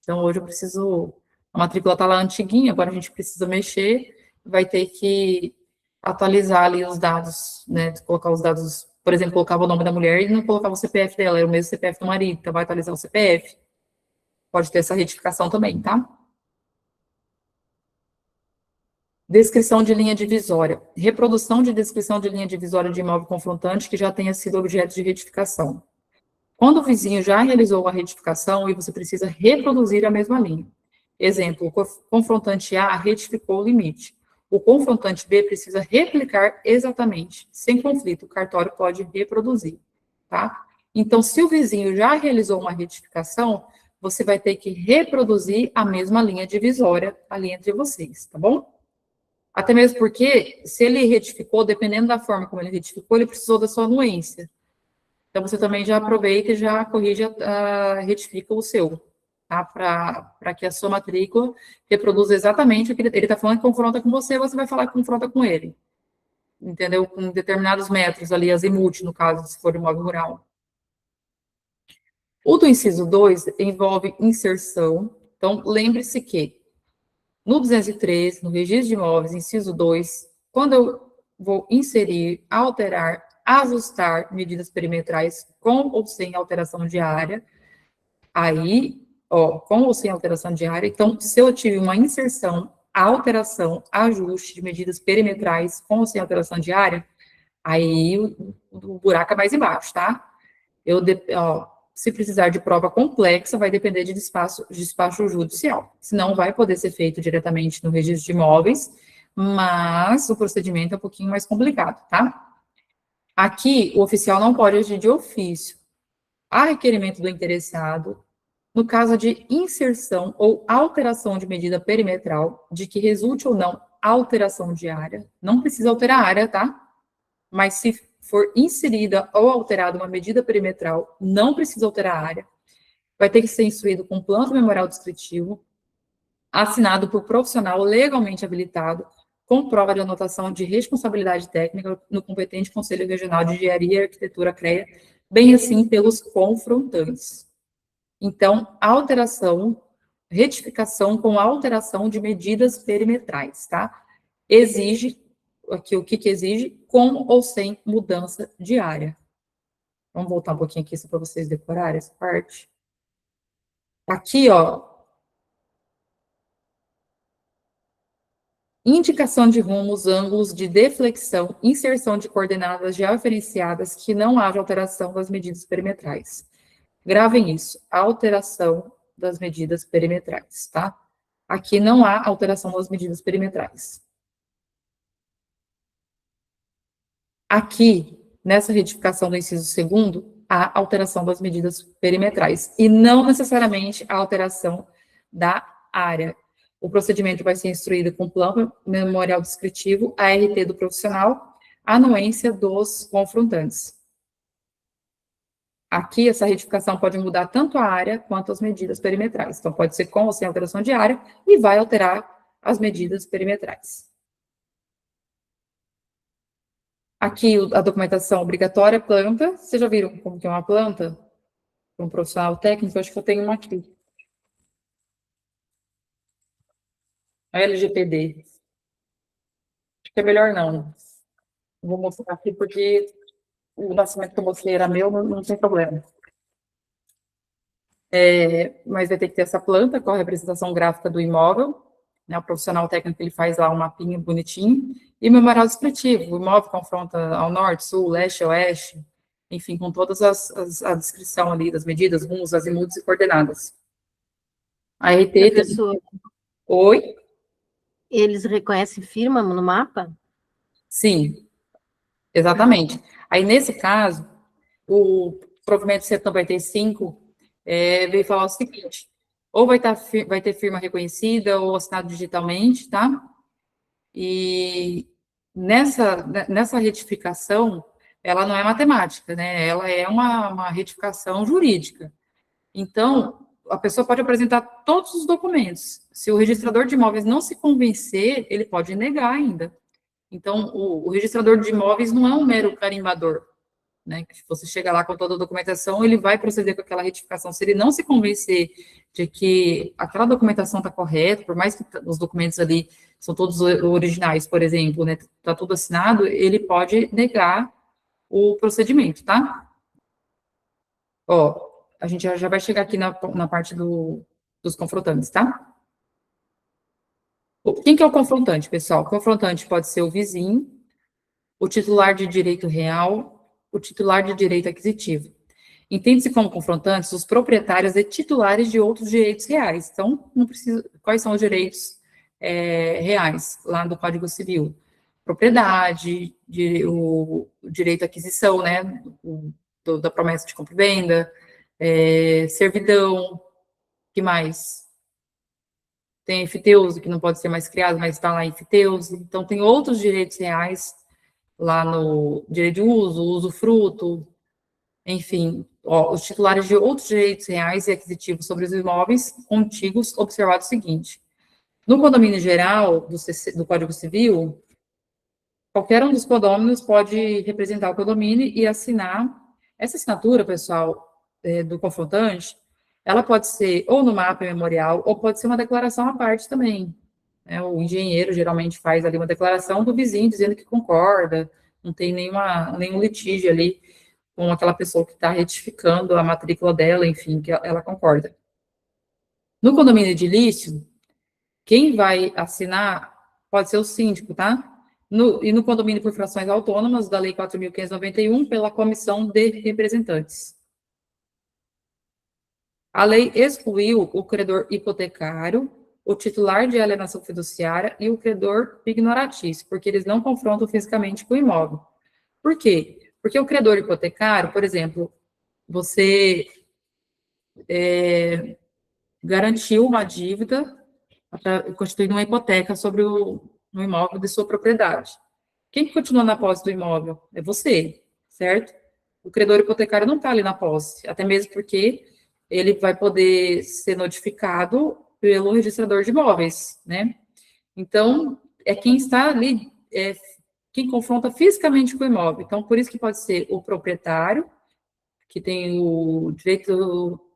Então hoje eu preciso, a matrícula está lá antiguinha, agora a gente precisa mexer, vai ter que atualizar ali os dados, né, colocar os dados, por exemplo, colocava o nome da mulher e não colocava o CPF dela, era o mesmo CPF do marido, então vai atualizar o CPF. Pode ter essa retificação também, tá? Descrição de linha divisória. Reprodução de descrição de linha divisória de imóvel confrontante que já tenha sido objeto de retificação. Quando o vizinho já realizou a retificação e você precisa reproduzir a mesma linha. Exemplo, o confrontante A retificou o limite. O confrontante B precisa replicar exatamente. Sem conflito, o cartório pode reproduzir, tá? Então, se o vizinho já realizou uma retificação, você vai ter que reproduzir a mesma linha divisória ali entre vocês, tá bom? Até mesmo porque, se ele retificou, dependendo da forma como ele retificou, ele precisou da sua anuência. Então, você também já aproveita e já corrige, retifica o seu, tá? Para que a sua matrícula reproduza exatamente o que ele está falando que confronta com você, você vai falar que confronta com ele. Entendeu? Com determinados metros ali, azimuth, no caso, se for imóvel rural. O do inciso 2 envolve inserção. Então, lembre-se que no 213, no registro de imóveis, inciso 2, quando eu vou inserir, alterar, ajustar medidas perimetrais com ou sem alteração de área, aí, ó, com ou sem alteração de área, então, se eu tive uma inserção, alteração, ajuste de medidas perimetrais com ou sem alteração de área, aí o buraco é mais embaixo, tá? Se precisar de prova complexa, vai depender de despacho judicial. Senão, vai poder ser feito diretamente no registro de imóveis, mas o procedimento é um pouquinho mais complicado, tá? Aqui, o oficial não pode agir de ofício. A requerimento do interessado, no caso de inserção ou alteração de medida perimetral, de que resulte ou não alteração de área, não precisa alterar a área, tá? Mas se for inserida ou alterada uma medida perimetral, não precisa alterar a área, vai ter que ser instruído com plano memorial descritivo, assinado por profissional legalmente habilitado, com prova de anotação de responsabilidade técnica no competente Conselho Regional de Engenharia e Arquitetura CREA, bem assim pelos confrontantes. Então, retificação com alteração de medidas perimetrais, tá? Exige aqui, o que exige, com ou sem mudança de área. Vamos voltar um pouquinho aqui, só para vocês decorarem essa parte. Aqui, ó, indicação de rumos, ângulos de deflexão, inserção de coordenadas georreferenciadas que não haja alteração das medidas perimetrais. Gravem isso, alteração das medidas perimetrais, tá? Aqui não há alteração das medidas perimetrais. Aqui, nessa retificação do inciso 2º, há alteração das medidas perimetrais, e não necessariamente a alteração da área. O procedimento vai ser instruído com plano memorial descritivo, ART do profissional, anuência dos confrontantes. Aqui, essa retificação pode mudar tanto a área quanto as medidas perimetrais. Então, pode ser com ou sem alteração de área, e vai alterar as medidas perimetrais. Aqui, a documentação obrigatória, planta. Vocês já viram como que é uma planta? Um profissional técnico, acho que eu tenho uma aqui. A LGPD. Acho que é melhor não. Vou mostrar aqui porque o nascimento que eu mostrei era meu, não tem problema. Mas vai ter que ter essa planta com a representação gráfica do imóvel, né? O profissional técnico, ele faz lá um mapinha bonitinho, e memorial descritivo, o imóvel confronta ao norte, sul, leste, oeste, enfim, com todas a descrição ali das medidas, rumos, azimuths e coordenadas. A RT... Professor, Oi? eles reconhecem firma no mapa? Sim, exatamente. Aí, nesse caso, o provimento 195 veio falar o seguinte: ou vai ter firma reconhecida ou assinado digitalmente, tá? E nessa retificação, ela não é matemática, né? Ela é uma retificação jurídica. Então, a pessoa pode apresentar todos os documentos. Se o registrador de imóveis não se convencer, ele pode negar ainda. Então, o registrador de imóveis não é um mero carimbador, né? Que você chega lá com toda a documentação, ele vai proceder com aquela retificação. Se ele não se convencer de que aquela documentação está correta, por mais que os documentos ali são todos originais, por exemplo, né? Está tudo assinado, ele pode negar o procedimento, tá? Ó, a gente já vai chegar aqui na parte dos confrontantes, tá? Quem que é o confrontante, pessoal? O confrontante pode ser o vizinho, o titular de direito real, o titular de direito aquisitivo. Entende-se como confrontantes os proprietários e titulares de outros direitos reais. Então, não precisa. Quais são os direitos reais lá do Código Civil? Propriedade, o direito à aquisição, né? Da promessa de compra e venda, servidão, que mais? Tem enfiteuso, que não pode ser mais criado, mas está lá enfiteuso. Então, tem outros direitos reais lá no direito de uso, usufruto, enfim, os titulares de outros direitos reais e aquisitivos sobre os imóveis contíguos, observado o seguinte: no condomínio geral do Código Civil, qualquer um dos condôminos pode representar o condomínio e assinar. Essa assinatura, pessoal, do confrontante, ela pode ser ou no mapa memorial, ou pode ser uma declaração à parte também. O engenheiro geralmente faz ali uma declaração do vizinho dizendo que concorda, não tem nenhum litígio ali com aquela pessoa que está retificando a matrícula dela, enfim, que ela concorda. No condomínio edilício, quem vai assinar pode ser o síndico, tá? E no condomínio por frações autônomas, da Lei 4.591, pela Comissão de Representantes. A lei excluiu o credor hipotecário, o titular de alienação fiduciária e o credor ignoratício, porque eles não confrontam fisicamente com o imóvel. Por quê? Porque o credor hipotecário, por exemplo, você garantiu uma dívida, constituindo uma hipoteca sobre o imóvel de sua propriedade. Quem continua na posse do imóvel? É você, certo? O credor hipotecário não está ali na posse, até mesmo porque ele vai poder ser notificado pelo registrador de imóveis, né? Então, é quem está ali, quem confronta fisicamente com o imóvel. Então, por isso que pode ser o proprietário, que tem o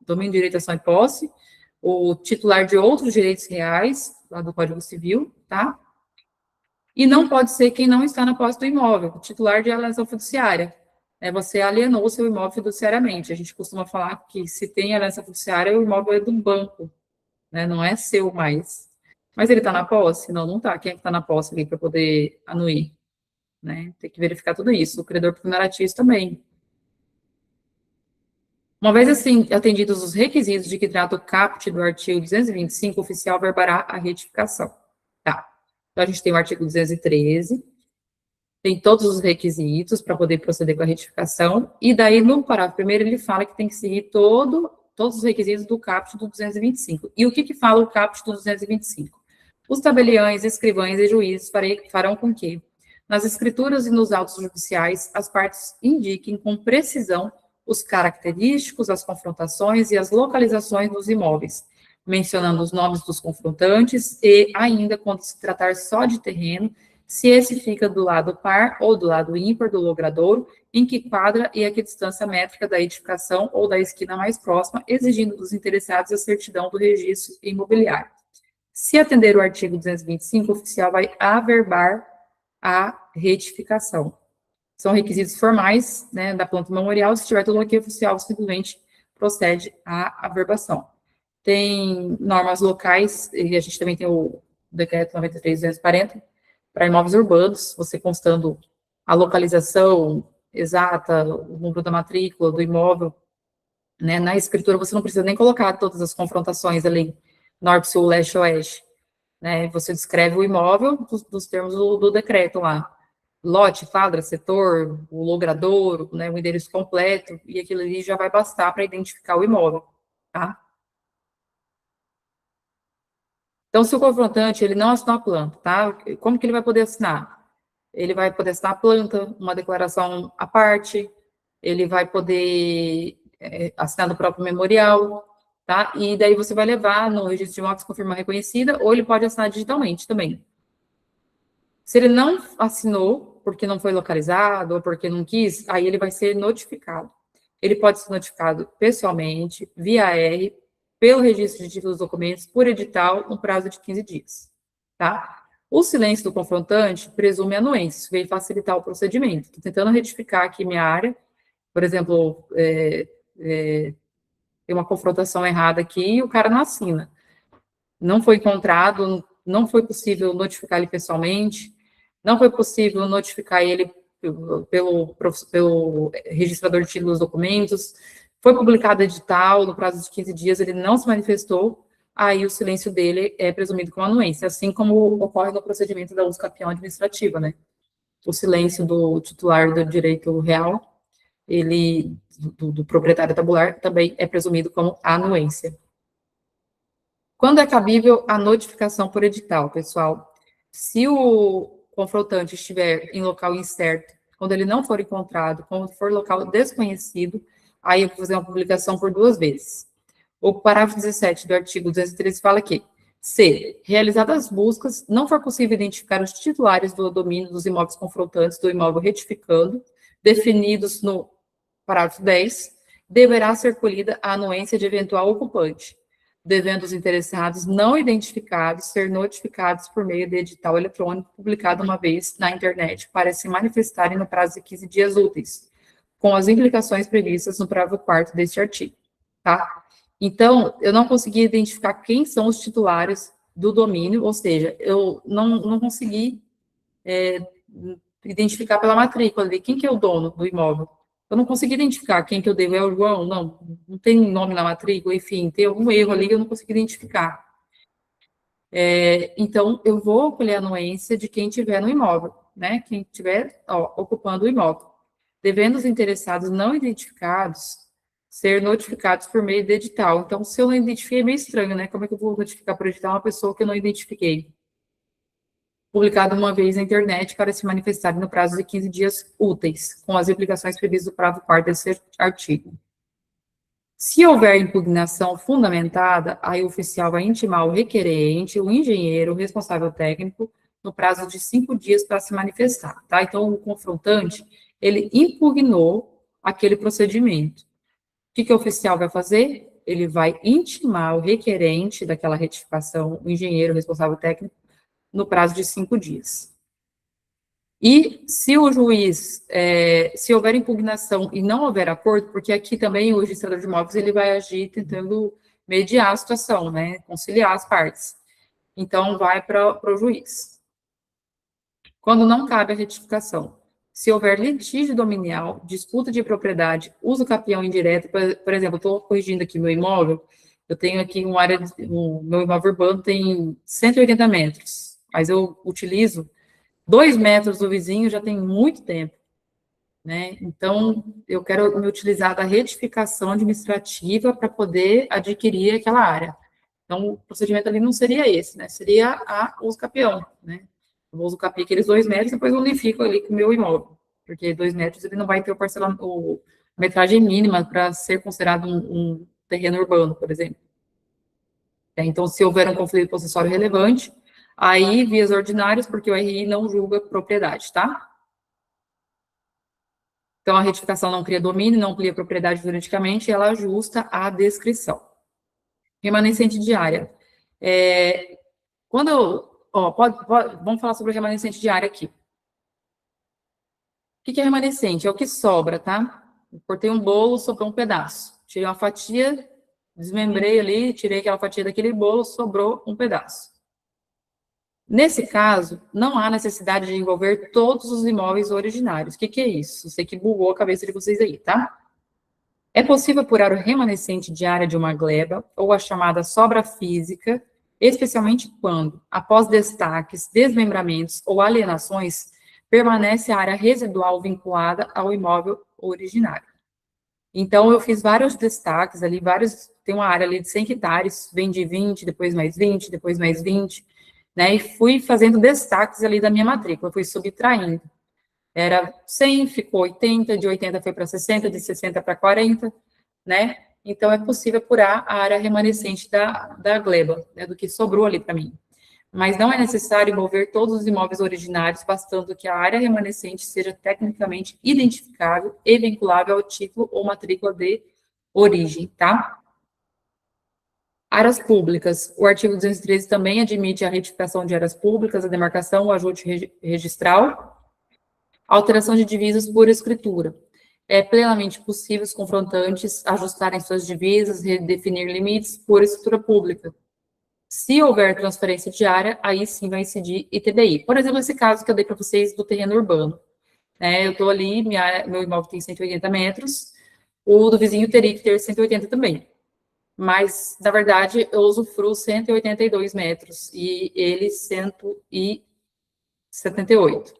domínio de direito à ação e posse, o titular de outros direitos reais, lá do Código Civil, tá? E não pode ser quem não está na posse do imóvel, o titular de alienação fiduciária. Você alienou o seu imóvel fiduciariamente. A gente costuma falar que se tem alienação fiduciária, o imóvel é do banco, né? Não é seu mais. Mas ele está na posse? Não, não está. Quem é que está na posse ali para poder anuir? Né? Tem que verificar tudo isso. O credor ignoratício também. Uma vez assim, atendidos os requisitos de que trata o caput do artigo 225, o oficial verbará a retificação. Tá. Então, a gente tem o artigo 213, tem todos os requisitos para poder proceder com a retificação, e daí, no parágrafo primeiro, ele fala que tem que seguir todos os requisitos do caput do 225. E o que fala o caput do 225? Os tabeliães, escrivães e juízes farão com que, nas escrituras e nos autos judiciais, as partes indiquem com precisão os característicos, as confrontações e as localizações dos imóveis, mencionando os nomes dos confrontantes e, ainda quando se tratar só de terreno, se esse fica do lado par ou do lado ímpar do logradouro, em que quadra e a que distância métrica da edificação ou da esquina mais próxima, exigindo dos interessados a certidão do registro imobiliário. Se atender o artigo 225, o oficial vai averbar a retificação. São requisitos formais, né, da planta memorial. Se tiver tudo aqui, o oficial simplesmente procede à averbação. Tem normas locais, e a gente também tem o decreto 93.240, para imóveis urbanos, você constando a localização exata, o número da matrícula do imóvel, né, na escritura você não precisa nem colocar todas as confrontações ali, norte, sul, leste, oeste, né, você descreve o imóvel dos termos do decreto lá, lote, quadra, setor, o logradouro, né, o endereço completo, e aquilo ali já vai bastar para identificar o imóvel, tá? Então, se o confrontante, ele não assinou a planta, tá? Como que ele vai poder assinar? Ele vai poder assinar a planta, uma declaração à parte, ele vai poder assinar no próprio memorial, tá? E daí você vai levar no registro de imóveis com firma reconhecida, ou ele pode assinar digitalmente também. Se ele não assinou, porque não foi localizado, ou porque não quis, aí ele vai ser notificado. Ele pode ser notificado pessoalmente, via R, pelo registro de títulos e documentos, por edital, no prazo de 15 dias, tá? O silêncio do confrontante presume anuência, isso veio facilitar o procedimento. Estou tentando retificar aqui minha área, por exemplo, tem uma confrontação errada aqui e o cara não assina. Não foi encontrado não foi possível notificar ele pessoalmente, não foi possível notificar ele pelo registrador de títulos dos documentos, foi publicado edital, no prazo de 15 dias ele não se manifestou, aí o silêncio dele é presumido como anuência, assim como ocorre no procedimento da usucapião administrativa, né? O silêncio do titular do direito real, ele, do proprietário tabular, também é presumido como anuência. Quando é cabível a notificação por edital, pessoal? Se o confrontante estiver em local incerto, quando ele não for encontrado, quando for local desconhecido, aí eu vou fazer uma publicação por 2 vezes. O parágrafo 17 do artigo 213 fala que, se realizadas as buscas, não for possível identificar os titulares do domínio dos imóveis confrontantes do imóvel retificando, definidos no parágrafo 10, deverá ser colhida a anuência de eventual ocupante, devendo os interessados não identificados ser notificados por meio de edital eletrônico publicado uma vez na internet para se manifestarem no prazo de 15 dias úteis, com as implicações previstas no parágrafo 4º deste artigo, tá? Então, eu não consegui identificar quem são os titulares do domínio, ou seja, eu não consegui identificar pela matrícula ali, quem que é o dono do imóvel. Eu não consegui identificar quem que eu devo, é o João, não tem nome na matrícula, enfim, tem algum erro ali que eu não consegui identificar. Então, eu vou colher a anuência de quem estiver no imóvel, né, quem estiver ocupando o imóvel, devendo os interessados não identificados ser notificados por meio de edital. Então, se eu não identifiquei, é meio estranho, né, como é que eu vou notificar por edital uma pessoa que eu não identifiquei? Publicado uma vez na internet para se manifestar no prazo de 15 dias úteis, com as implicações previstas no parágrafo 4º desse artigo. Se houver impugnação fundamentada, aí o oficial vai intimar o requerente, o engenheiro, o responsável técnico, no prazo de 5 dias para se manifestar, tá? Então, o confrontante, ele impugnou aquele procedimento. O que o oficial vai fazer? Ele vai intimar o requerente daquela retificação, o engenheiro, o responsável técnico, no prazo de 5 dias. E se o juiz, se houver impugnação e não houver acordo, porque aqui também o registrador de imóveis ele vai agir tentando mediar a situação, né, conciliar as partes. Então, vai para o juiz. Quando não cabe a retificação, se houver litígio dominial, disputa de propriedade, uso capião indireto, por exemplo, eu estou corrigindo aqui meu imóvel, eu tenho aqui uma área, o meu imóvel urbano tem 180 metros, mas eu utilizo 2 metros do vizinho já tem muito tempo, né? Então, eu quero me utilizar da retificação administrativa para poder adquirir aquela área. Então, o procedimento ali não seria esse, né? Seria a usucapião, né? Eu vou usucapiar aqueles 2 metros, depois eu unifico ali com o meu imóvel, porque 2 metros ele não vai ter o metragem mínima para ser considerado um terreno urbano, por exemplo. Então, se houver um conflito possessório relevante, aí, vias ordinárias, porque o RI não julga propriedade, tá? Então, a retificação não cria domínio, não cria propriedade juridicamente, ela ajusta a descrição. Remanescente de área. Vamos falar sobre o remanescente de área aqui. O que é remanescente? É o que sobra, tá? Eu cortei um bolo, sobrou um pedaço. Tirei uma fatia, desmembrei ali, tirei aquela fatia daquele bolo, sobrou um pedaço. Nesse caso, não há necessidade de envolver todos os imóveis originários. O que é isso? Eu sei que bugou a cabeça de vocês aí, tá? É possível apurar o remanescente de área de uma gleba ou a chamada sobra física, especialmente quando, após destaques, desmembramentos ou alienações, permanece a área residual vinculada ao imóvel originário. Então, eu fiz vários destaques ali, tem uma área ali de 100 hectares, vendi 20, depois mais 20, depois mais 20, né, e fui fazendo destaques ali da minha matrícula, fui subtraindo. Era 100, ficou 80, de 80 foi para 60, de 60 para 40, né? Então, é possível apurar a área remanescente da gleba, né, do que sobrou ali para mim. Mas não é necessário envolver todos os imóveis originários, bastando que a área remanescente seja tecnicamente identificável e vinculável ao título ou matrícula de origem, tá? Áreas públicas. O artigo 213 também admite a retificação de áreas públicas, a demarcação, o ajuste registral, alteração de divisas por escritura. É plenamente possível os confrontantes ajustarem suas divisas, redefinir limites por escritura pública. Se houver transferência de área, aí sim vai incidir ITBI. Por exemplo, esse caso que eu dei para vocês do terreno urbano. Eu estou ali, meu imóvel tem 180 metros, o do vizinho teria que ter 180 também. Mas, na verdade, eu usufruo 182 metros e ele 178,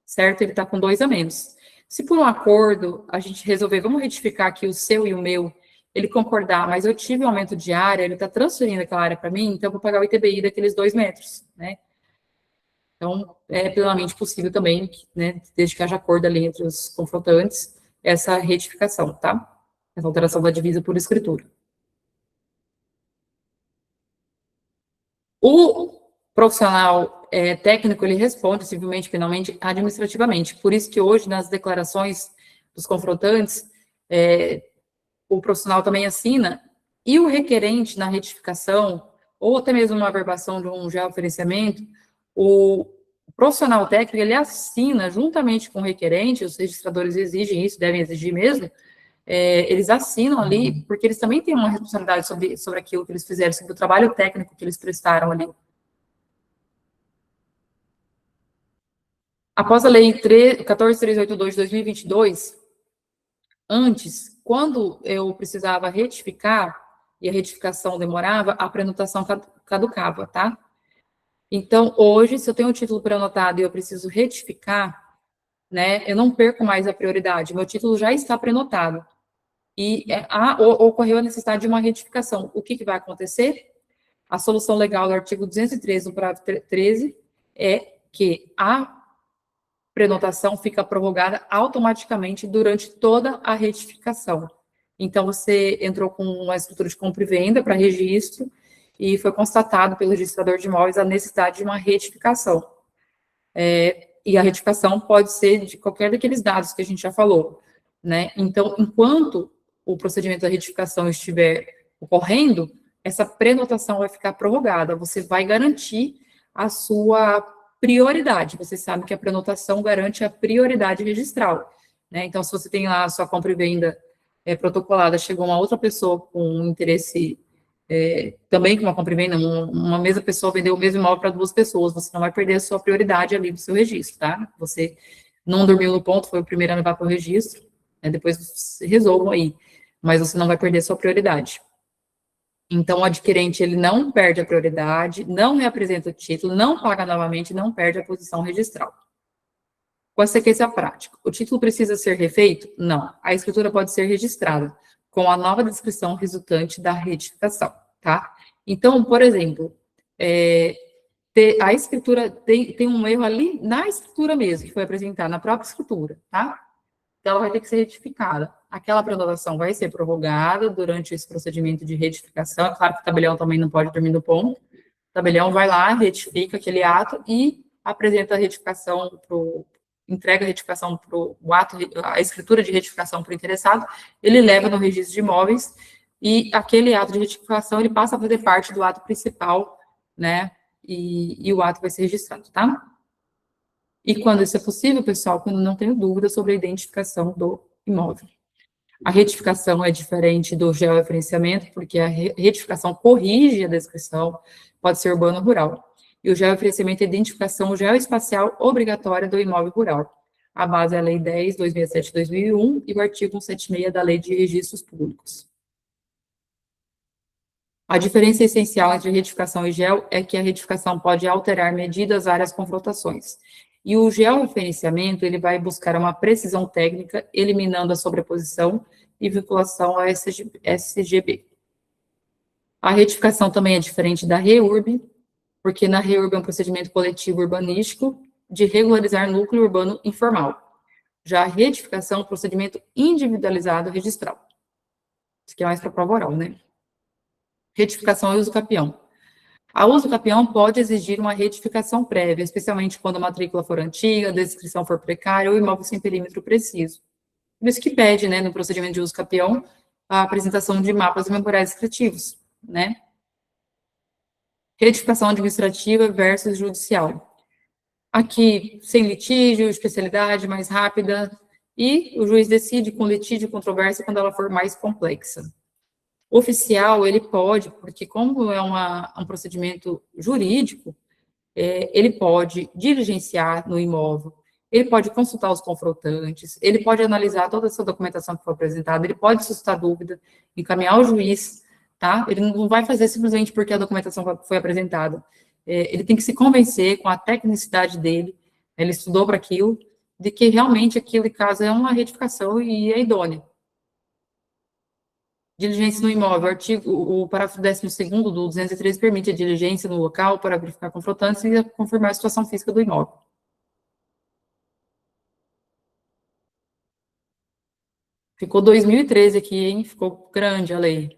certo? Ele está com 2 a menos. Se por um acordo a gente resolver, vamos retificar aqui o seu e o meu, ele concordar, mas eu tive um aumento de área, ele está transferindo aquela área para mim, então eu vou pagar o ITBI daqueles 2 metros, né? Então, é plenamente possível também, né, desde que haja acordo ali entre os confrontantes, essa retificação, tá? Essa alteração da divisa por escritura. O profissional técnico, ele responde civilmente, penalmente, administrativamente. Por isso que hoje, nas declarações dos confrontantes, o profissional também assina, e o requerente na retificação, ou até mesmo uma averbação de um georeferenciamento, o profissional técnico, ele assina juntamente com o requerente, os registradores exigem isso, devem exigir mesmo, eles assinam ali, porque eles também têm uma responsabilidade sobre aquilo que eles fizeram, sobre o trabalho técnico que eles prestaram ali. Após a Lei 14.382 de 2022, antes, quando eu precisava retificar, e a retificação demorava, a prenotação caducava, tá? Então, hoje, se eu tenho um título prenotado e eu preciso retificar, né, eu não perco mais a prioridade, meu título já está prenotado. E ocorreu a necessidade de uma retificação. O que vai acontecer? A solução legal do artigo 213, no parágrafo 13, é que a prenotação fica prorrogada automaticamente durante toda a retificação. Então, você entrou com uma estrutura de compra e venda para registro e foi constatado pelo registrador de imóveis a necessidade de uma retificação. E a retificação pode ser de qualquer daqueles dados que a gente já falou, né? Então, enquanto o procedimento da retificação estiver ocorrendo, essa prenotação vai ficar prorrogada, você vai garantir a sua prioridade. Você sabe que a prenotação garante a prioridade registral, né? Então, se você tem lá a sua compra e venda protocolada, chegou uma outra pessoa com um interesse também com uma compra e venda, uma mesma pessoa vendeu o mesmo imóvel para 2 pessoas, você não vai perder a sua prioridade ali do seu registro, tá? Você não dormiu no ponto, foi o primeiro a levar para o registro, depois vocês resolvam aí, mas você não vai perder a sua prioridade. Então, o adquirente, ele não perde a prioridade, não reapresenta o título, não paga novamente, não perde a posição registral. Com a sequência prática, o título precisa ser refeito? Não. A escritura pode ser registrada com a nova descrição resultante da retificação, tá? Então, por exemplo, a escritura tem um erro ali na escritura mesmo, que foi apresentada na própria escritura, tá? Então, ela vai ter que ser retificada. Aquela prenotação vai ser prorrogada durante esse procedimento de retificação. É claro que o tabelião também não pode dormir no ponto. O tabelião vai lá, retifica aquele ato e apresenta a retificação entrega a retificação para o ato, a escritura de retificação para o interessado, ele leva no registro de imóveis e aquele ato de retificação, ele passa a fazer parte do ato principal, né, e o ato vai ser registrado, tá? E quando isso é possível, pessoal, quando não tenho dúvida sobre a identificação do imóvel. A retificação é diferente do georreferenciamento, porque a retificação corrige a descrição, pode ser urbano ou rural. E o georreferenciamento é a identificação geoespacial obrigatória do imóvel rural. A base é a Lei 10.267/2001 e o artigo 176 da Lei de Registros Públicos. A diferença essencial entre retificação e geo é que a retificação pode alterar medidas, áreas, confrontações. E o georreferenciamento, ele vai buscar uma precisão técnica, eliminando a sobreposição e vinculação ao SGB. A retificação também é diferente da REURB, porque na REURB é um procedimento coletivo urbanístico de regularizar núcleo urbano informal. Já a retificação é um procedimento individualizado registral. Isso aqui é mais para prova oral, né? Retificação e uso capião. A uso capião pode exigir uma retificação prévia, especialmente quando a matrícula for antiga, a descrição for precária ou imóvel sem perímetro preciso. Por isso que pede, né, no procedimento de uso capião, a apresentação de mapas e memoriais descritivos, né? Retificação administrativa versus judicial. Aqui, sem litígio, especialidade mais rápida, e o juiz decide com litígio e controvérsia quando ela for mais complexa. Oficial, ele pode, porque como é um procedimento jurídico, ele pode diligenciar no imóvel, ele pode consultar os confrontantes, ele pode analisar toda essa documentação que foi apresentada, ele pode suscitar dúvida, encaminhar ao juiz, tá? Ele não vai fazer simplesmente porque a documentação foi apresentada. Ele tem que se convencer com a tecnicidade dele, ele estudou para aquilo, de que realmente aquele caso é uma retificação e é idôneo. Diligência no imóvel. O parágrafo 12º do 213 permite a diligência no local para verificar confrontantes e confirmar a situação física do imóvel. Ficou 2013 aqui, hein? Ficou grande a lei.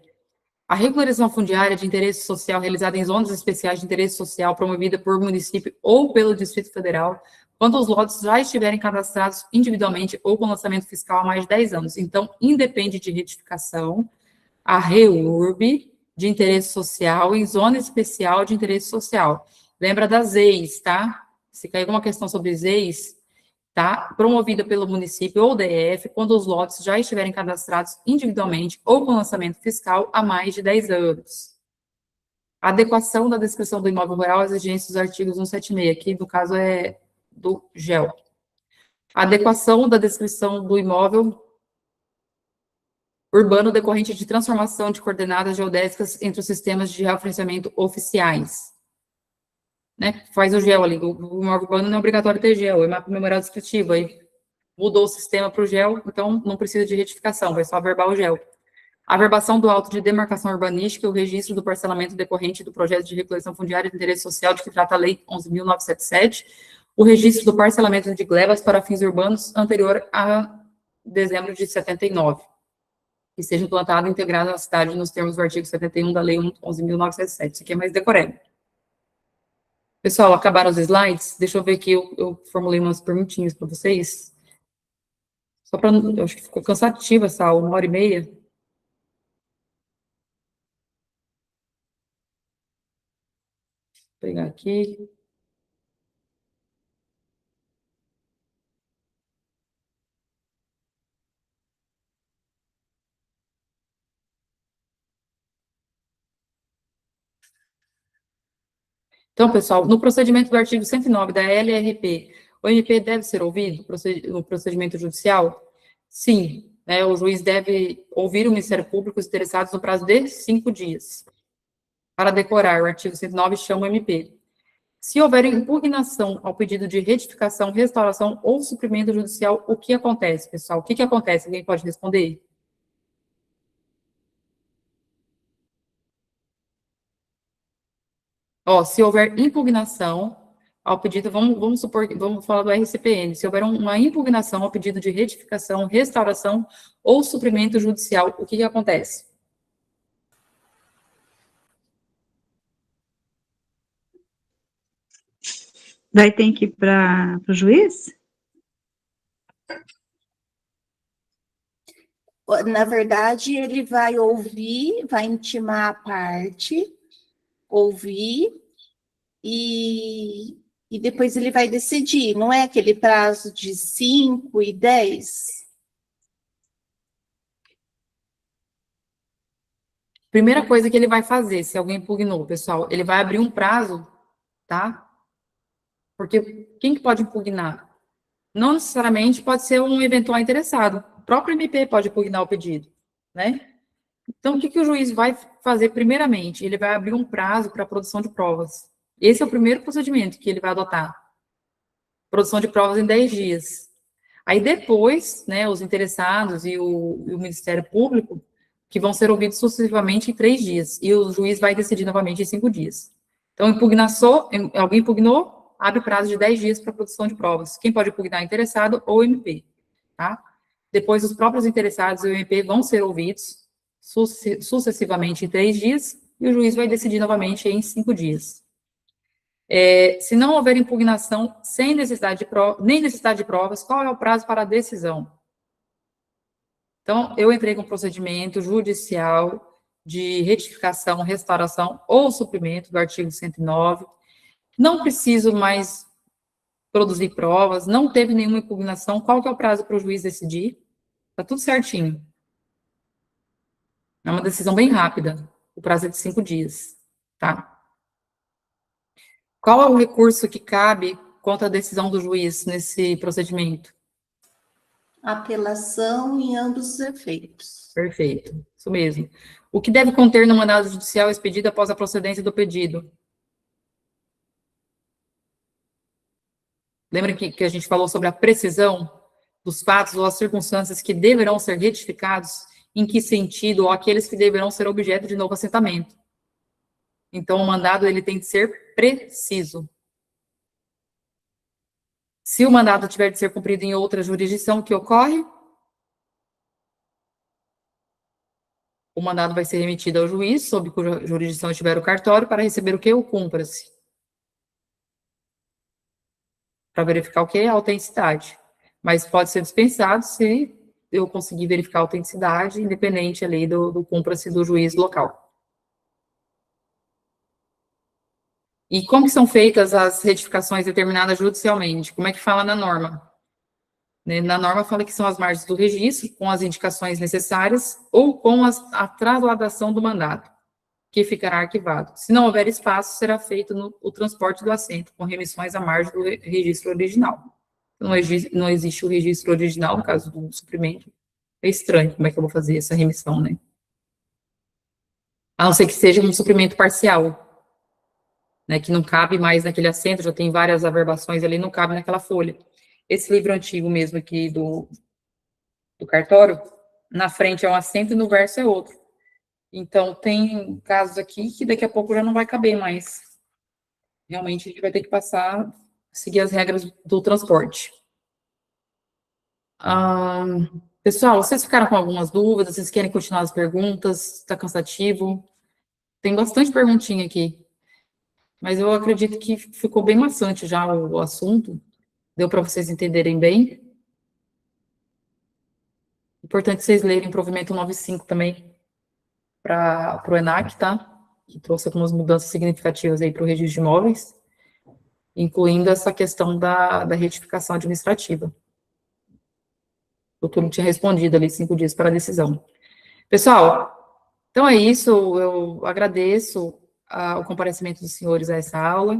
A regularização fundiária de interesse social realizada em zonas especiais de interesse social promovida por município ou pelo Distrito Federal, quando os lotes já estiverem cadastrados individualmente ou com lançamento fiscal há mais de 10 anos. Então, independe de retificação, a REURB de interesse social em zona especial de interesse social. Lembra das ZEIs, tá? Se cair alguma questão sobre ZEIs, tá? Promovida pelo município ou DF, quando os lotes já estiverem cadastrados individualmente ou com lançamento fiscal há mais de 10 anos. Adequação da descrição do imóvel rural às exigências dos artigos 176, aqui no caso é do GEL. Adequação da descrição do imóvel urbano decorrente de transformação de coordenadas geodésicas entre os sistemas de georreferenciamento oficiais. Né? Faz o GEL ali, o imóvel urbano não é obrigatório ter GEL, é mapa memorial descritivo, aí mudou o sistema para o GEL, então não precisa de retificação, vai só averbar o GEL. A averbação do auto de demarcação urbanística e o registro do parcelamento decorrente do projeto de regulação fundiária de interesse social de que trata a Lei 11.977, o registro do parcelamento de glebas para fins urbanos anterior a dezembro de 79. Que seja implantado e integrado na cidade nos termos do artigo 71 da Lei 11.977. Isso aqui é mais decorado. Pessoal, acabaram os slides? Deixa eu ver aqui, eu formulei umas perguntinhas para vocês. Só para, eu acho que ficou cansativa essa aula, 1h30. Vou pegar aqui. Então, pessoal, no procedimento do artigo 109 da LRP, o MP deve ser ouvido no procedimento judicial? Sim, né, o juiz deve ouvir o Ministério Público os interessados no prazo de 5 dias. Para decorar, o artigo 109 chama o MP. Se houver impugnação ao pedido de retificação, restauração ou suprimento judicial, o que acontece, pessoal? O que acontece? Alguém pode responder? Ó, se houver impugnação ao pedido, vamos supor, vamos falar do RCPN, se houver uma impugnação ao pedido de retificação, restauração ou suprimento judicial, o que acontece? Vai ter que ir para o juiz? Na verdade, ele vai ouvir, vai intimar a parte, ouvir, e depois ele vai decidir. Não é aquele prazo de 5 e 10? Primeira coisa que ele vai fazer, se alguém impugnou, pessoal, ele vai abrir um prazo, tá? Porque quem que pode impugnar? Não necessariamente pode ser um eventual interessado. O próprio MP pode impugnar o pedido, né? Então, o que o juiz vai fazer primeiramente? Ele vai abrir um prazo para a produção de provas. Esse é o primeiro procedimento que ele vai adotar. Produção de provas em 10 dias. Aí depois, né, os interessados e o Ministério Público, que vão ser ouvidos sucessivamente em 3 dias. E o juiz vai decidir novamente em 5 dias. Então, alguém impugnou, abre prazo de 10 dias para a produção de provas. Quem pode impugnar? Interessado ou MP, tá? Depois, os próprios interessados e o MP vão ser ouvidos sucessivamente em 3 dias, e o juiz vai decidir novamente em 5 dias. Se não houver impugnação sem necessidade nem necessidade de provas, qual é o prazo para a decisão? Então, eu entrei com procedimento judicial de retificação, restauração ou suprimento do artigo 109, não preciso mais produzir provas, não teve nenhuma impugnação, qual que é o prazo para o juiz decidir? Está tudo certinho. É uma decisão bem rápida, o prazo é de 5 dias, tá? Qual é o recurso que cabe contra a decisão do juiz nesse procedimento? Apelação em ambos os efeitos. Perfeito, isso mesmo. O que deve conter no mandado judicial expedido após a procedência do pedido? Lembra que a gente falou sobre a precisão dos fatos ou as circunstâncias que deverão ser retificados? Em que sentido? Ou aqueles que deverão ser objeto de novo assentamento. Então, o mandado ele tem que ser preciso. Se o mandado tiver de ser cumprido em outra jurisdição, o que ocorre? O mandado vai ser remetido ao juiz, sob cuja jurisdição estiver o cartório, para receber o que? O cúmpra-se. Para verificar o que? A autenticidade. Mas pode ser dispensado se eu conseguir verificar a autenticidade, independente ali do cúmpra-se do juiz local. E como que são feitas as retificações determinadas judicialmente? Como é que fala na norma? Na norma fala que são as margens do registro, com as indicações necessárias, ou com a trasladação do mandado, que ficará arquivado. Se não houver espaço, será feito o transporte do assento, com remissões à margem do registro original. Não existe o registro original, no caso do suprimento. É estranho como é que eu vou fazer essa remissão, né? A não ser que seja um suprimento parcial, né, que não cabe mais naquele assento, já tem várias averbações ali, não cabe naquela folha. Esse livro antigo mesmo aqui do cartório, na frente é um assento e no verso é outro. Então, tem casos aqui que daqui a pouco já não vai caber mais. Realmente, a gente vai ter que seguir as regras do transporte. Pessoal, vocês ficaram com algumas dúvidas? Vocês querem continuar as perguntas? Está cansativo? Tem bastante perguntinha aqui. Mas eu acredito que ficou bem maçante já o assunto. Deu para vocês entenderem bem. Importante vocês lerem o provimento 95 também para o ENAC, tá? Que trouxe algumas mudanças significativas aí para o registro de imóveis, incluindo essa questão da retificação administrativa. O doutor não tinha respondido ali 5 dias para a decisão. Pessoal, então é isso. Eu agradeço o comparecimento dos senhores a essa aula.